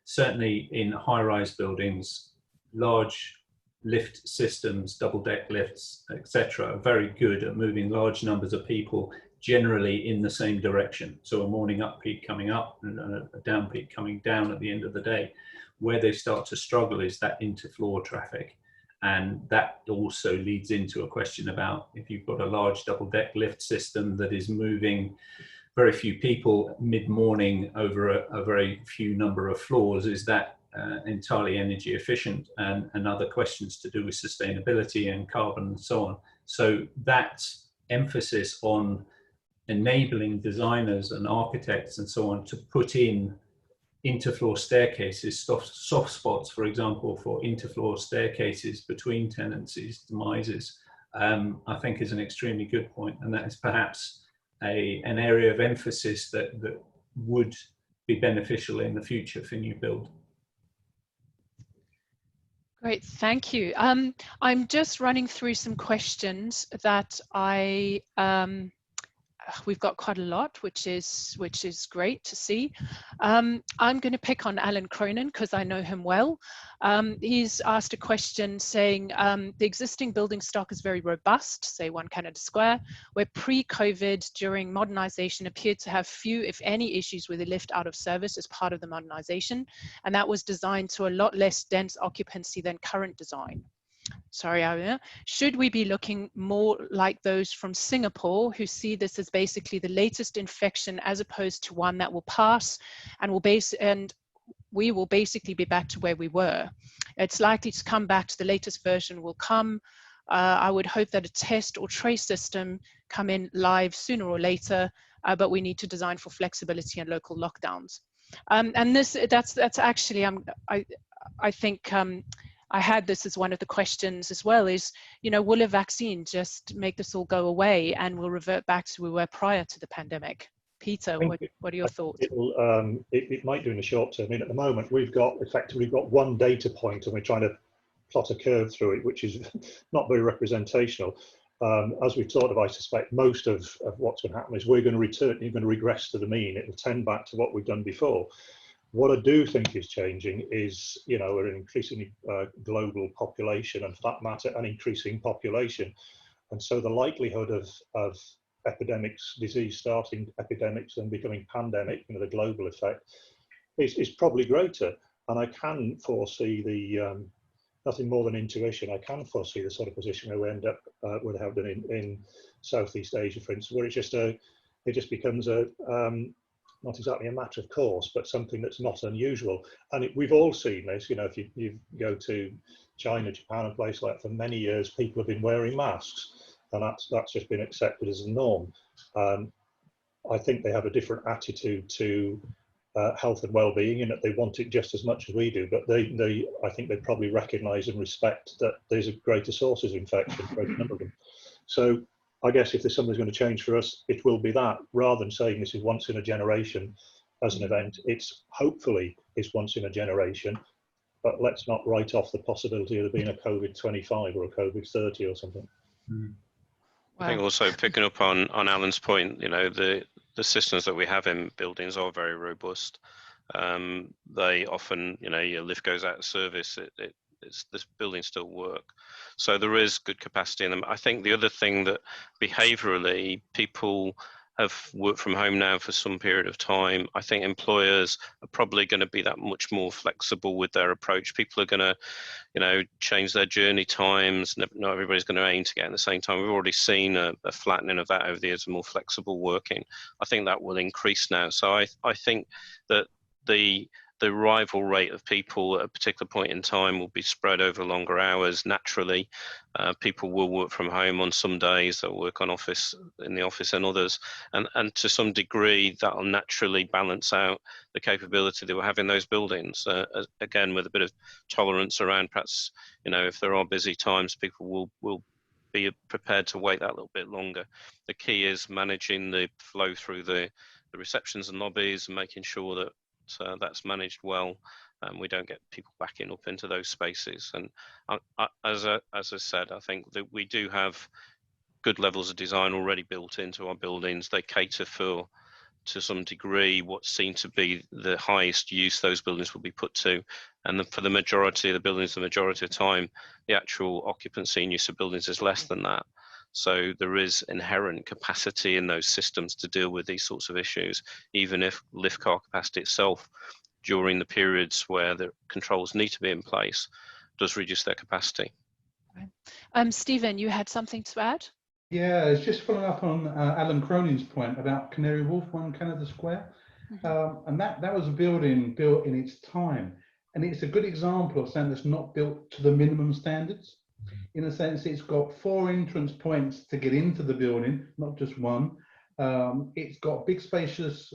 certainly in high-rise buildings, large lift systems, double deck lifts, etc., are very good at moving large numbers of people generally in the same direction. So a morning up peak coming up and a down peak coming down at the end of the day. Where they start to struggle is that interfloor traffic. And that also leads into a question about if you've got a large double deck lift system that is moving very few people mid-morning over a very few number of floors, is that entirely energy efficient, and other questions to do with sustainability and carbon and so on. So that emphasis on enabling designers and architects and so on to put in interfloor staircases, soft spots, for example, for interfloor staircases between tenancies, demises, I think is an extremely good point. And that is perhaps an area of emphasis that would be beneficial in the future for new build. Great, thank you. I'm just running through some questions that we've got quite a lot, which is great to see. I'm going to pick on Alan Cronin because I know him well. He's asked a question saying the existing building stock is very robust, say 1 Canada Square, where pre-COVID during modernisation appeared to have few, if any, issues with the lift out of service as part of the modernisation, and that was designed to a lot less dense occupancy than current design. Sorry, should we be looking more like those from Singapore who see this as basically the latest infection as opposed to one that will pass and we will basically be back to where we were? It's likely to come back to the latest version will come. I would hope that a test or trace system come in live sooner or later, but we need to design for flexibility and local lockdowns. And that's actually, I think, I had this as one of the questions as well is, will a vaccine just make this all go away and we'll revert back to where we were prior to the pandemic? Peter, what are your thoughts? It might do in the short term. I mean, at the moment, we've got one data point and we're trying to plot a curve through it, which is not very representational. As we've talked about, I suspect most of what's going to happen is you're going to regress to the mean. It will tend back to what we've done before. What I do think is changing is, we're an increasingly global population, and for that matter, an increasing population. And so the likelihood of epidemics, disease starting epidemics and becoming pandemic, the global effect, is probably greater. And I can foresee nothing more than intuition, I can foresee the sort of position where we end up with have been in Southeast Asia, for instance, where it just becomes not exactly a matter of course, but something that's not unusual. And we've all seen this, if you go to China, Japan, and places like that, for many years, people have been wearing masks, and that's just been accepted as a norm. I think they have a different attitude to health and well-being in that they want it just as much as we do, but I think they probably recognise and respect that there's a greater sources of infection, a greater number of them. So I guess if there's something that's going to change for us, it will be that. Rather than saying this is once in a generation as an event, it's hopefully is once in a generation, but let's not write off the possibility of there being a COVID-25 or a COVID-30 or something. Wow. I think also picking up on Alan's point, the systems that we have in buildings are very robust. They often, your lift goes out of service, this buildings still work. So there is good capacity in them. I think the other thing that behaviourally people have worked from home now for some period of time, I think employers are probably going to be that much more flexible with their approach. People are going to, change their journey times. Not everybody's going to aim to get in the same time. We've already seen a flattening of that over the years, more flexible working. I think that will increase now. So I think that the arrival rate of people at a particular point in time will be spread over longer hours naturally. People will work from home on some days, they'll work in the office and others, and to some degree that will naturally balance out the capability that we have in those buildings. Again, with a bit of tolerance around perhaps, if there are busy times, people will be prepared to wait that little bit longer. The key is managing the flow through the receptions and lobbies and making sure that that's managed well, and we don't get people backing up into those spaces. And as I said, I think that we do have good levels of design already built into our buildings. They cater for to some degree what seem to be the highest use those buildings will be put to, and for the majority of the buildings, the majority of the time, the actual occupancy and use of buildings is less than that. So there is inherent capacity in those systems to deal with these sorts of issues, even if lift car capacity itself, during the periods where the controls need to be in place, does reduce their capacity. Stephen, you had something to add? Yeah, it's just following up on Alan Cronin's point about Canary Wharf, 1 Canada Square. And that was a building built in its time. And it's a good example of something that's not built to the minimum standards. In a sense, it's got 4 entrance points to get into the building, not just one. It's got big spacious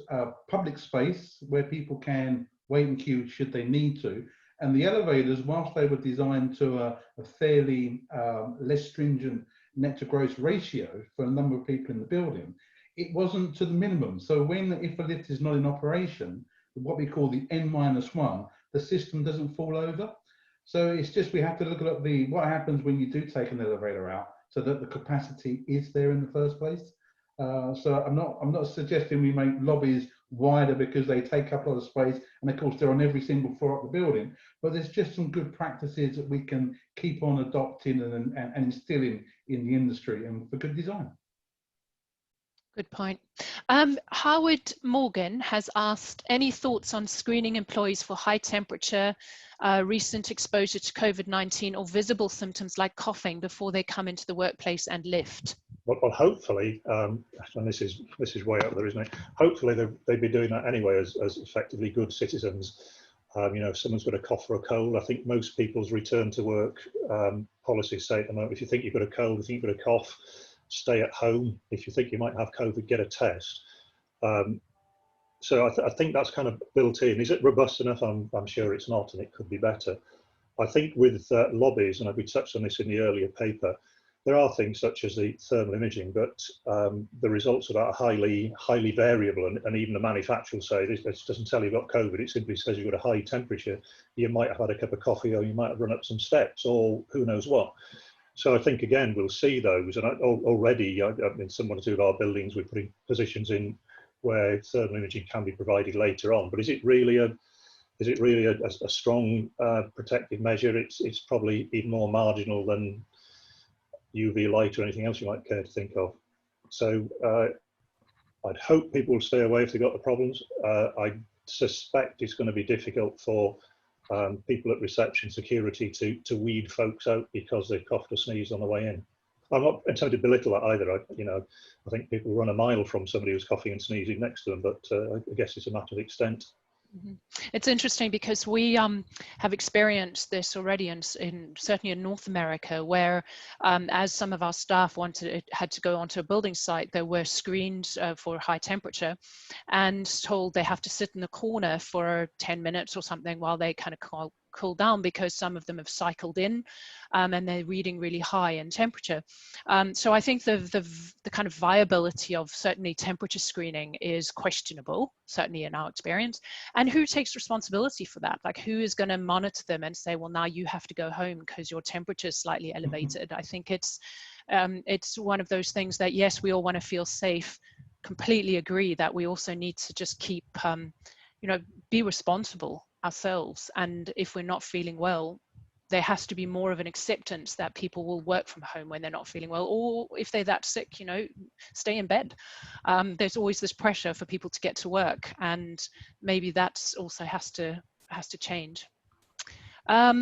public space where people can wait and queue should they need to. And the elevators, whilst they were designed to a fairly less stringent net to gross ratio for a number of people in the building, it wasn't to the minimum. So if a lift is not in operation, what we call the N-1, the system doesn't fall over. So it's just, we have to look at what happens when you do take an elevator out so that the capacity is there in the first place. So I'm not suggesting we make lobbies wider because they take up a lot of space, and of course they're on every single floor of the building, but there's just some good practices that we can keep on adopting and instilling in the industry and for good design. Good point. Howard Morgan has asked, any thoughts on screening employees for high temperature, recent exposure to COVID-19 or visible symptoms like coughing before they come into the workplace and lift? Well, hopefully, and this is way up there, isn't it? Hopefully they'd be doing that anyway as effectively good citizens. You know, if someone's got a cough or a cold, I think most people's return to work policies say at the moment, if you think you've got a cold, if you think you've got a cough, stay at home. If you think you might have COVID, get a test. So I think that's kind of built in. Is it robust enough? I'm sure it's not, and it could be better. I think with lobbies, and we touched on this in the earlier paper, there are things such as the thermal imaging, but the results of that are highly variable, and even the manufacturers say this doesn't tell you you've got COVID, it simply says you've got a high temperature, you might have had a cup of coffee, or you might have run up some steps, or who knows what. So I think, again, we'll see those, and already in some 1 or 2 of our buildings we're putting positions in where thermal imaging can be provided later on. But is it really a strong protective measure? It's probably even more marginal than UV light or anything else you might care to think of. So I'd hope people will stay away if they've got the problems. I suspect it's going to be difficult for people at reception security to weed folks out because they've coughed or sneezed on the way in. I'm not intending to belittle that either. I think people run a mile from somebody who's coughing and sneezing next to them, but I guess it's a matter of extent. Mm-hmm. It's interesting because we have experienced this already certainly in North America, where as some of our staff had to go onto a building site, they were screened for high temperature and told they have to sit in the corner for 10 minutes or something while they kind of cool down, because some of them have cycled in and they're reading really high in temperature. So I think the kind of viability of certainly temperature screening is questionable, certainly in our experience. And who takes responsibility for that? Like, who is going to monitor them and say, well, now you have to go home because your temperature is slightly elevated? I think it's one of those things that, yes, we all want to feel safe. Completely agree that we also need to just keep, be responsible ourselves. And if we're not feeling well, there has to be more of an acceptance that people will work from home when they're not feeling well, or if they're that sick, stay in bed. There's always this pressure for people to get to work, and maybe that's also has to change. Let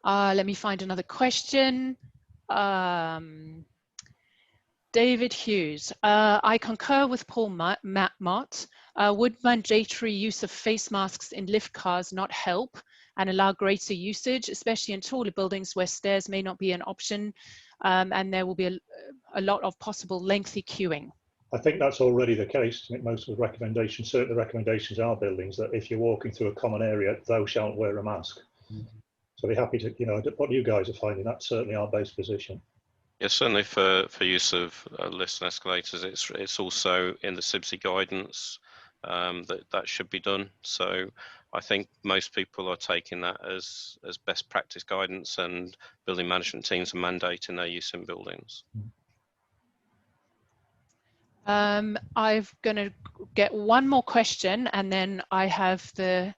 me find another question. David Hughes, I concur with Paul Mott. Would mandatory use of face masks in lift cars not help and allow greater usage, especially in taller buildings where stairs may not be an option, and there will be a lot of possible lengthy queuing? I think that's already the case. I think most of the recommendations, certainly the recommendations are buildings, that if you're walking through a common area, thou shalt wear a mask. So I'd be happy to, what you guys are finding, that's certainly our base position. Yes, certainly for use of lifts and escalators, it's also in the CIBSE guidance that should be done. So I think most people are taking that as best practice guidance, and building management teams are mandating their use in buildings. I'm going to get one more question, and then I have the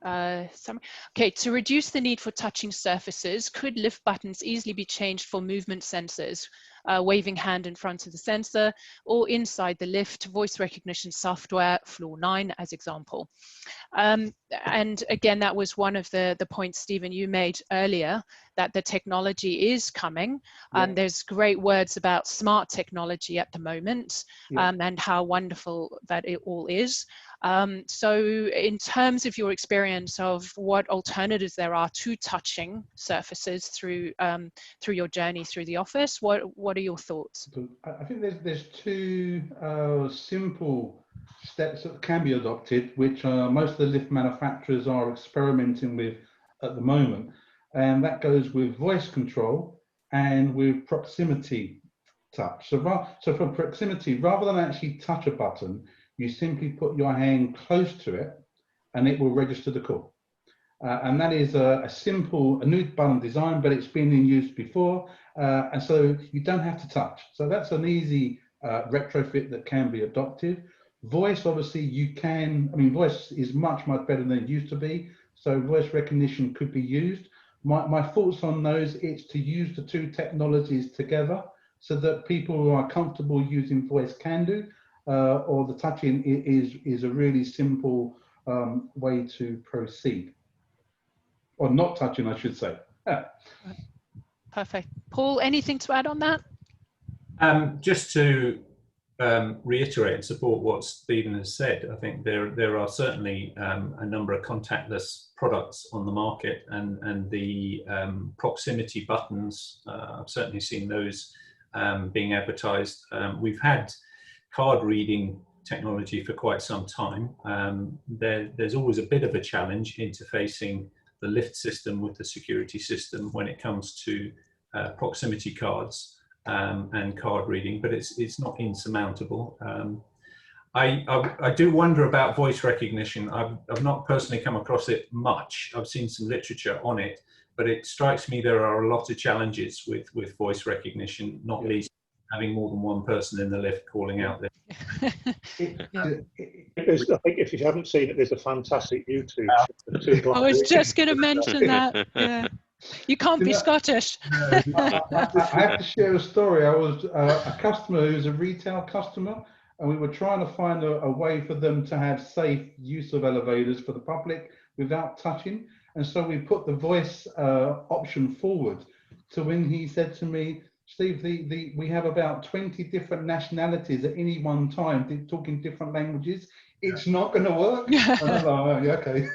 summary. Okay, to reduce the need for touching surfaces, could lift buttons easily be changed for movement sensors, waving hand in front of the sensor, or inside the lift, voice recognition software, floor 9 as example? And again, that was one of the points, Stephen, you made earlier, that the technology is coming. There's great words about smart technology at the moment, and how wonderful that it all is. So in terms of your experience of what alternatives there are to touching surfaces through your journey through the office, what are your thoughts? I think there's two simple steps that can be adopted, which most of the lift manufacturers are experimenting with at the moment, and that goes with voice control and with proximity touch. So for proximity, rather than actually touch a button, you simply put your hand close to it and it will register the call. And that is a new button design, but it's been in use before, and so you don't have to touch. So that's an easy retrofit that can be adopted. Voice, obviously, voice is much better than it used to be, so voice recognition could be used. My thoughts on those, it's to use the two technologies together so that people who are comfortable using voice can do, or the touching is a really simple way to proceed. Or not touching, I should say. Perfect. Paul, anything to add on that? Just to reiterate and support what Stephen has said, I think there are certainly a number of contactless products on the market, and the proximity buttons, I've certainly seen those being advertised. We've had card reading technology for quite some time. There's always a bit of a challenge interfacing the lift system with the security system when it comes to proximity cards and card reading, but it's not insurmountable. I do wonder about voice recognition. I've not personally come across it much. I've seen some literature on it, but it strikes me there are a lot of challenges with voice recognition, not least having more than one person in the lift calling out there. I think if you haven't seen it, there's a fantastic YouTube. I was just going to mention that. Yeah. You can't be Scottish. I have to share a story. I was a customer who's a retail customer, and we were trying to find a way for them to have safe use of elevators for the public without touching. And so we put the voice option forward. So when he said to me, Steve, we have about 20 different nationalities at any one time talking different languages. It's not going to work. And I'm like, oh, yeah, okay.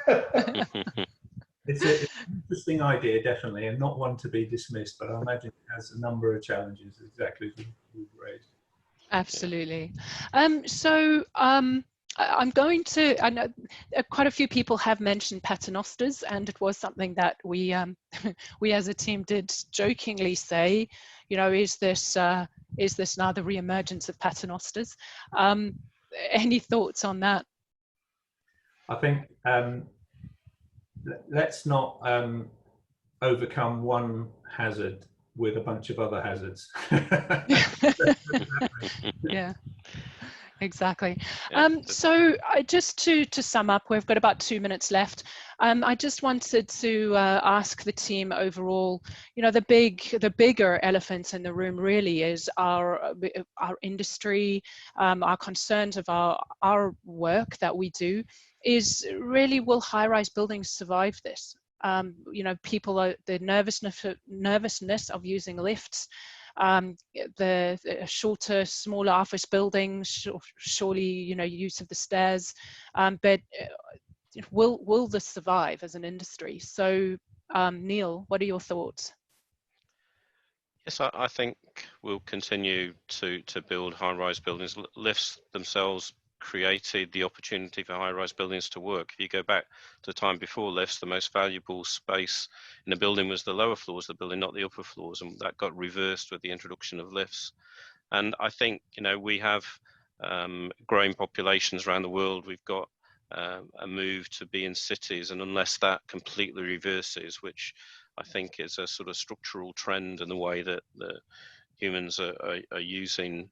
It's an interesting idea, definitely, and not one to be dismissed, but I imagine it has a number of challenges, exactly as you've raised. Absolutely. I'm going to, I know quite a few people have mentioned paternosters, and it was something that we as a team did jokingly say, you know, is this now the re-emergence of paternosters? Any thoughts on that? I think let's not overcome one hazard with a bunch of other hazards. Yeah. Exactly. So just to sum up, we've got about 2 minutes left. I just wanted to ask the team overall, you know, the bigger elephant in the room really is our industry, our concerns of our work that we do is really, will high-rise buildings survive this? You know, the nervousness of using lifts, the shorter, smaller office buildings, surely, you know, use of the stairs, but will this survive as an industry? So Neil, what are your thoughts? Yes, I think we'll continue to build high-rise buildings. Lifts themselves created the opportunity for high-rise buildings to work. If you go back to the time before lifts, the most valuable space in a building was the lower floors of the building, not the upper floors, and that got reversed with the introduction of lifts. And I think, you know, we have growing populations around the world. We've got a move to be in cities, and unless that completely reverses, which I think is a sort of structural trend in the way that humans are using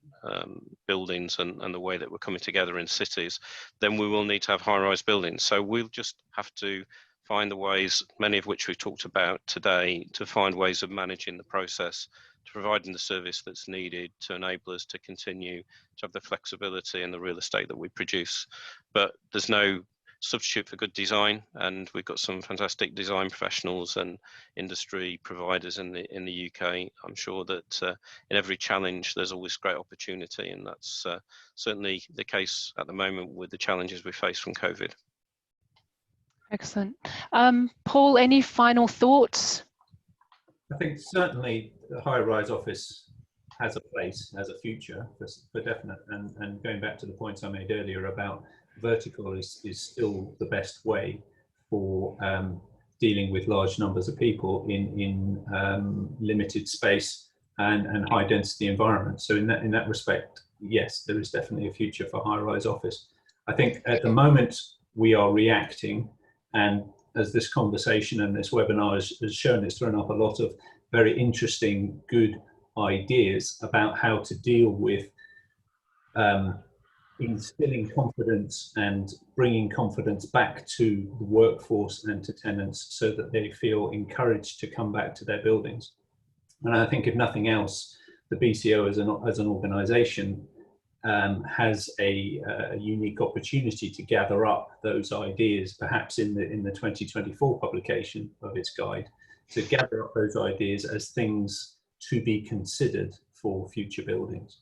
buildings and the way that we're coming together in cities, then we will need to have high-rise buildings. So we'll just have to find the ways, many of which we've talked about today, to find ways of managing the process, to providing the service that's needed to enable us to continue to have the flexibility and the real estate that we produce. But there's no substitute for good design, and we've got some fantastic design professionals and industry providers in the UK. I'm sure that in every challenge there's always great opportunity, and that's certainly the case at the moment with the challenges we face from COVID. Excellent. Paul, any final thoughts? I think certainly the high-rise office has a place, has a future for definite, and going back to the points I made earlier about vertical is still the best way for dealing with large numbers of people in limited space and high density environments. So in that respect, yes, there is definitely a future for high-rise office. I think at the moment we are reacting, and as this conversation and this webinar has shown, it's thrown up a lot of very interesting, good ideas about how to deal with instilling confidence and bringing confidence back to the workforce and to tenants so that they feel encouraged to come back to their buildings. And I think if nothing else, the BCO as an organisation has a unique opportunity to gather up those ideas, perhaps in the 2024 publication of its guide, to gather up those ideas as things to be considered for future buildings.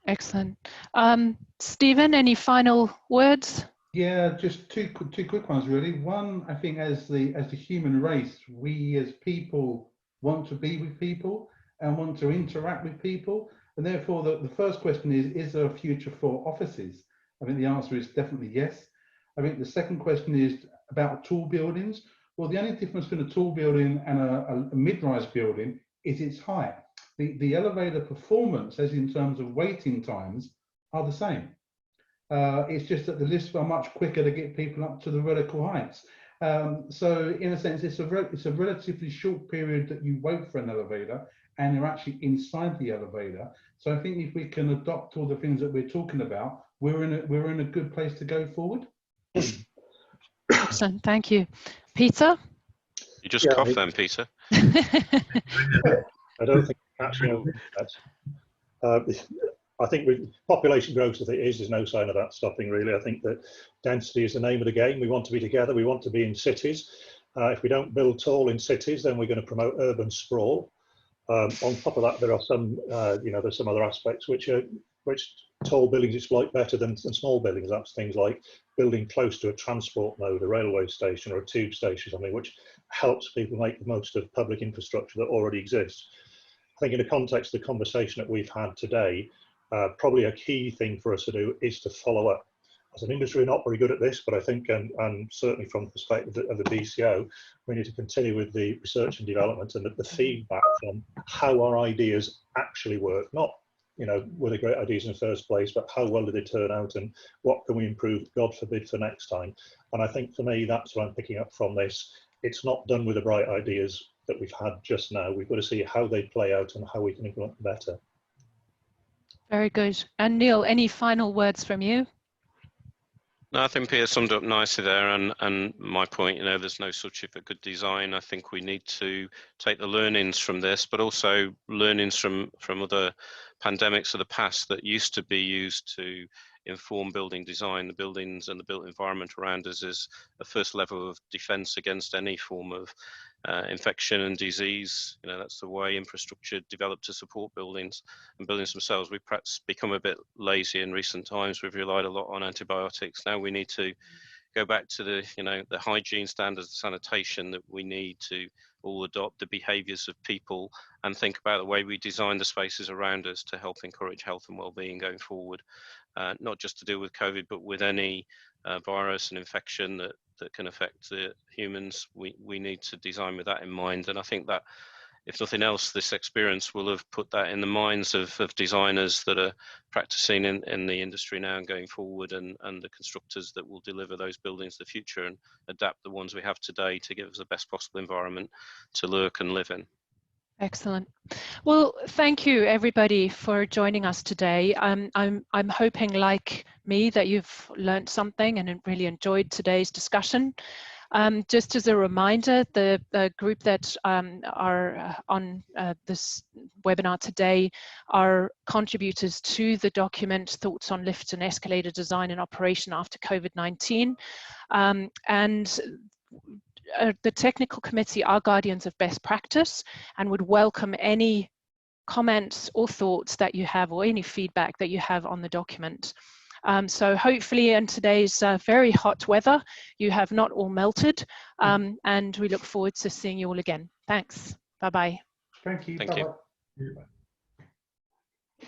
Excellent. Stephen, any final words? Yeah, just two quick ones really. One, I think as the human race, we as people want to be with people and want to interact with people, and therefore the first question is there a future for offices? I think the answer is definitely yes. I think the second question is about tall buildings. Well, the only difference between a tall building and a mid-rise building is its height. The elevator performance, as in terms of waiting times, are the same. It's just that the lifts are much quicker to get people up to the vertical heights. So in a sense, it's a relatively short period that you wait for an elevator and you're actually inside the elevator. So I think if we can adopt all the things that we're talking about, we're in a good place to go forward. Excellent, thank you. Peter? You just coughed then, Peter. I don't think actually I think with population growth as it is, there's no sign of that stopping really. I think that density is the name of the game. We want to be together, we want to be in cities. If we don't build tall in cities, then we're going to promote urban sprawl. On top of that, there are some, there's some other aspects which tall buildings exploit better than small buildings. That's things like building close to a transport node, a railway station or a tube station, something which helps people make the most of public infrastructure that already exists. I think in the context of the conversation that we've had today, probably a key thing for us to do is to follow up. As an industry, we're not very good at this, but I think, and certainly from the perspective of the BCO, we need to continue with the research and development and the feedback from how our ideas actually work. Not, were they great ideas in the first place, but how well did they turn out and what can we improve, God forbid, for next time. And I think for me, that's what I'm picking up from this. It's not done with the bright ideas that we've had just now. We've got to see how they play out and how we can implement them better. Very good. And Neil, any final words from you? No, I think Peter summed up nicely there, and my point, there's no substitute for good design. I think we need to take the learnings from this, but also learnings from other pandemics of the past that used to be used to inform building design. The buildings and the built environment around us is a first level of defense against any form of infection and disease. That's the way infrastructure developed to support buildings and buildings themselves. We've perhaps become a bit lazy in recent times. We've relied a lot on antibiotics. Now we need to go back to the hygiene standards, the sanitation that we need to all adopt, the behaviours of people, and think about the way we design the spaces around us to help encourage health and well-being going forward. Not just to deal with COVID, but with any virus and infection that can affect the humans. We need to design with that in mind. And I think that, if nothing else, this experience will have put that in the minds of designers that are practicing in the industry now and going forward, and the constructors that will deliver those buildings in the future and adapt the ones we have today to give us the best possible environment to lurk and live in. Excellent. Well, thank you everybody for joining us today. I'm hoping, like me, that you've learned something and really enjoyed today's discussion. Just as a reminder, the group that are on this webinar today are contributors to the document Thoughts on Lift and Escalator Design and Operation After COVID-19. And the technical committee are guardians of best practice and would welcome any comments or thoughts that you have, or any feedback that you have on the document. So hopefully in today's very hot weather, you have not all melted, and we look forward to seeing you all again. Thanks. Bye-bye. Thank you. Thank you. Bye-bye.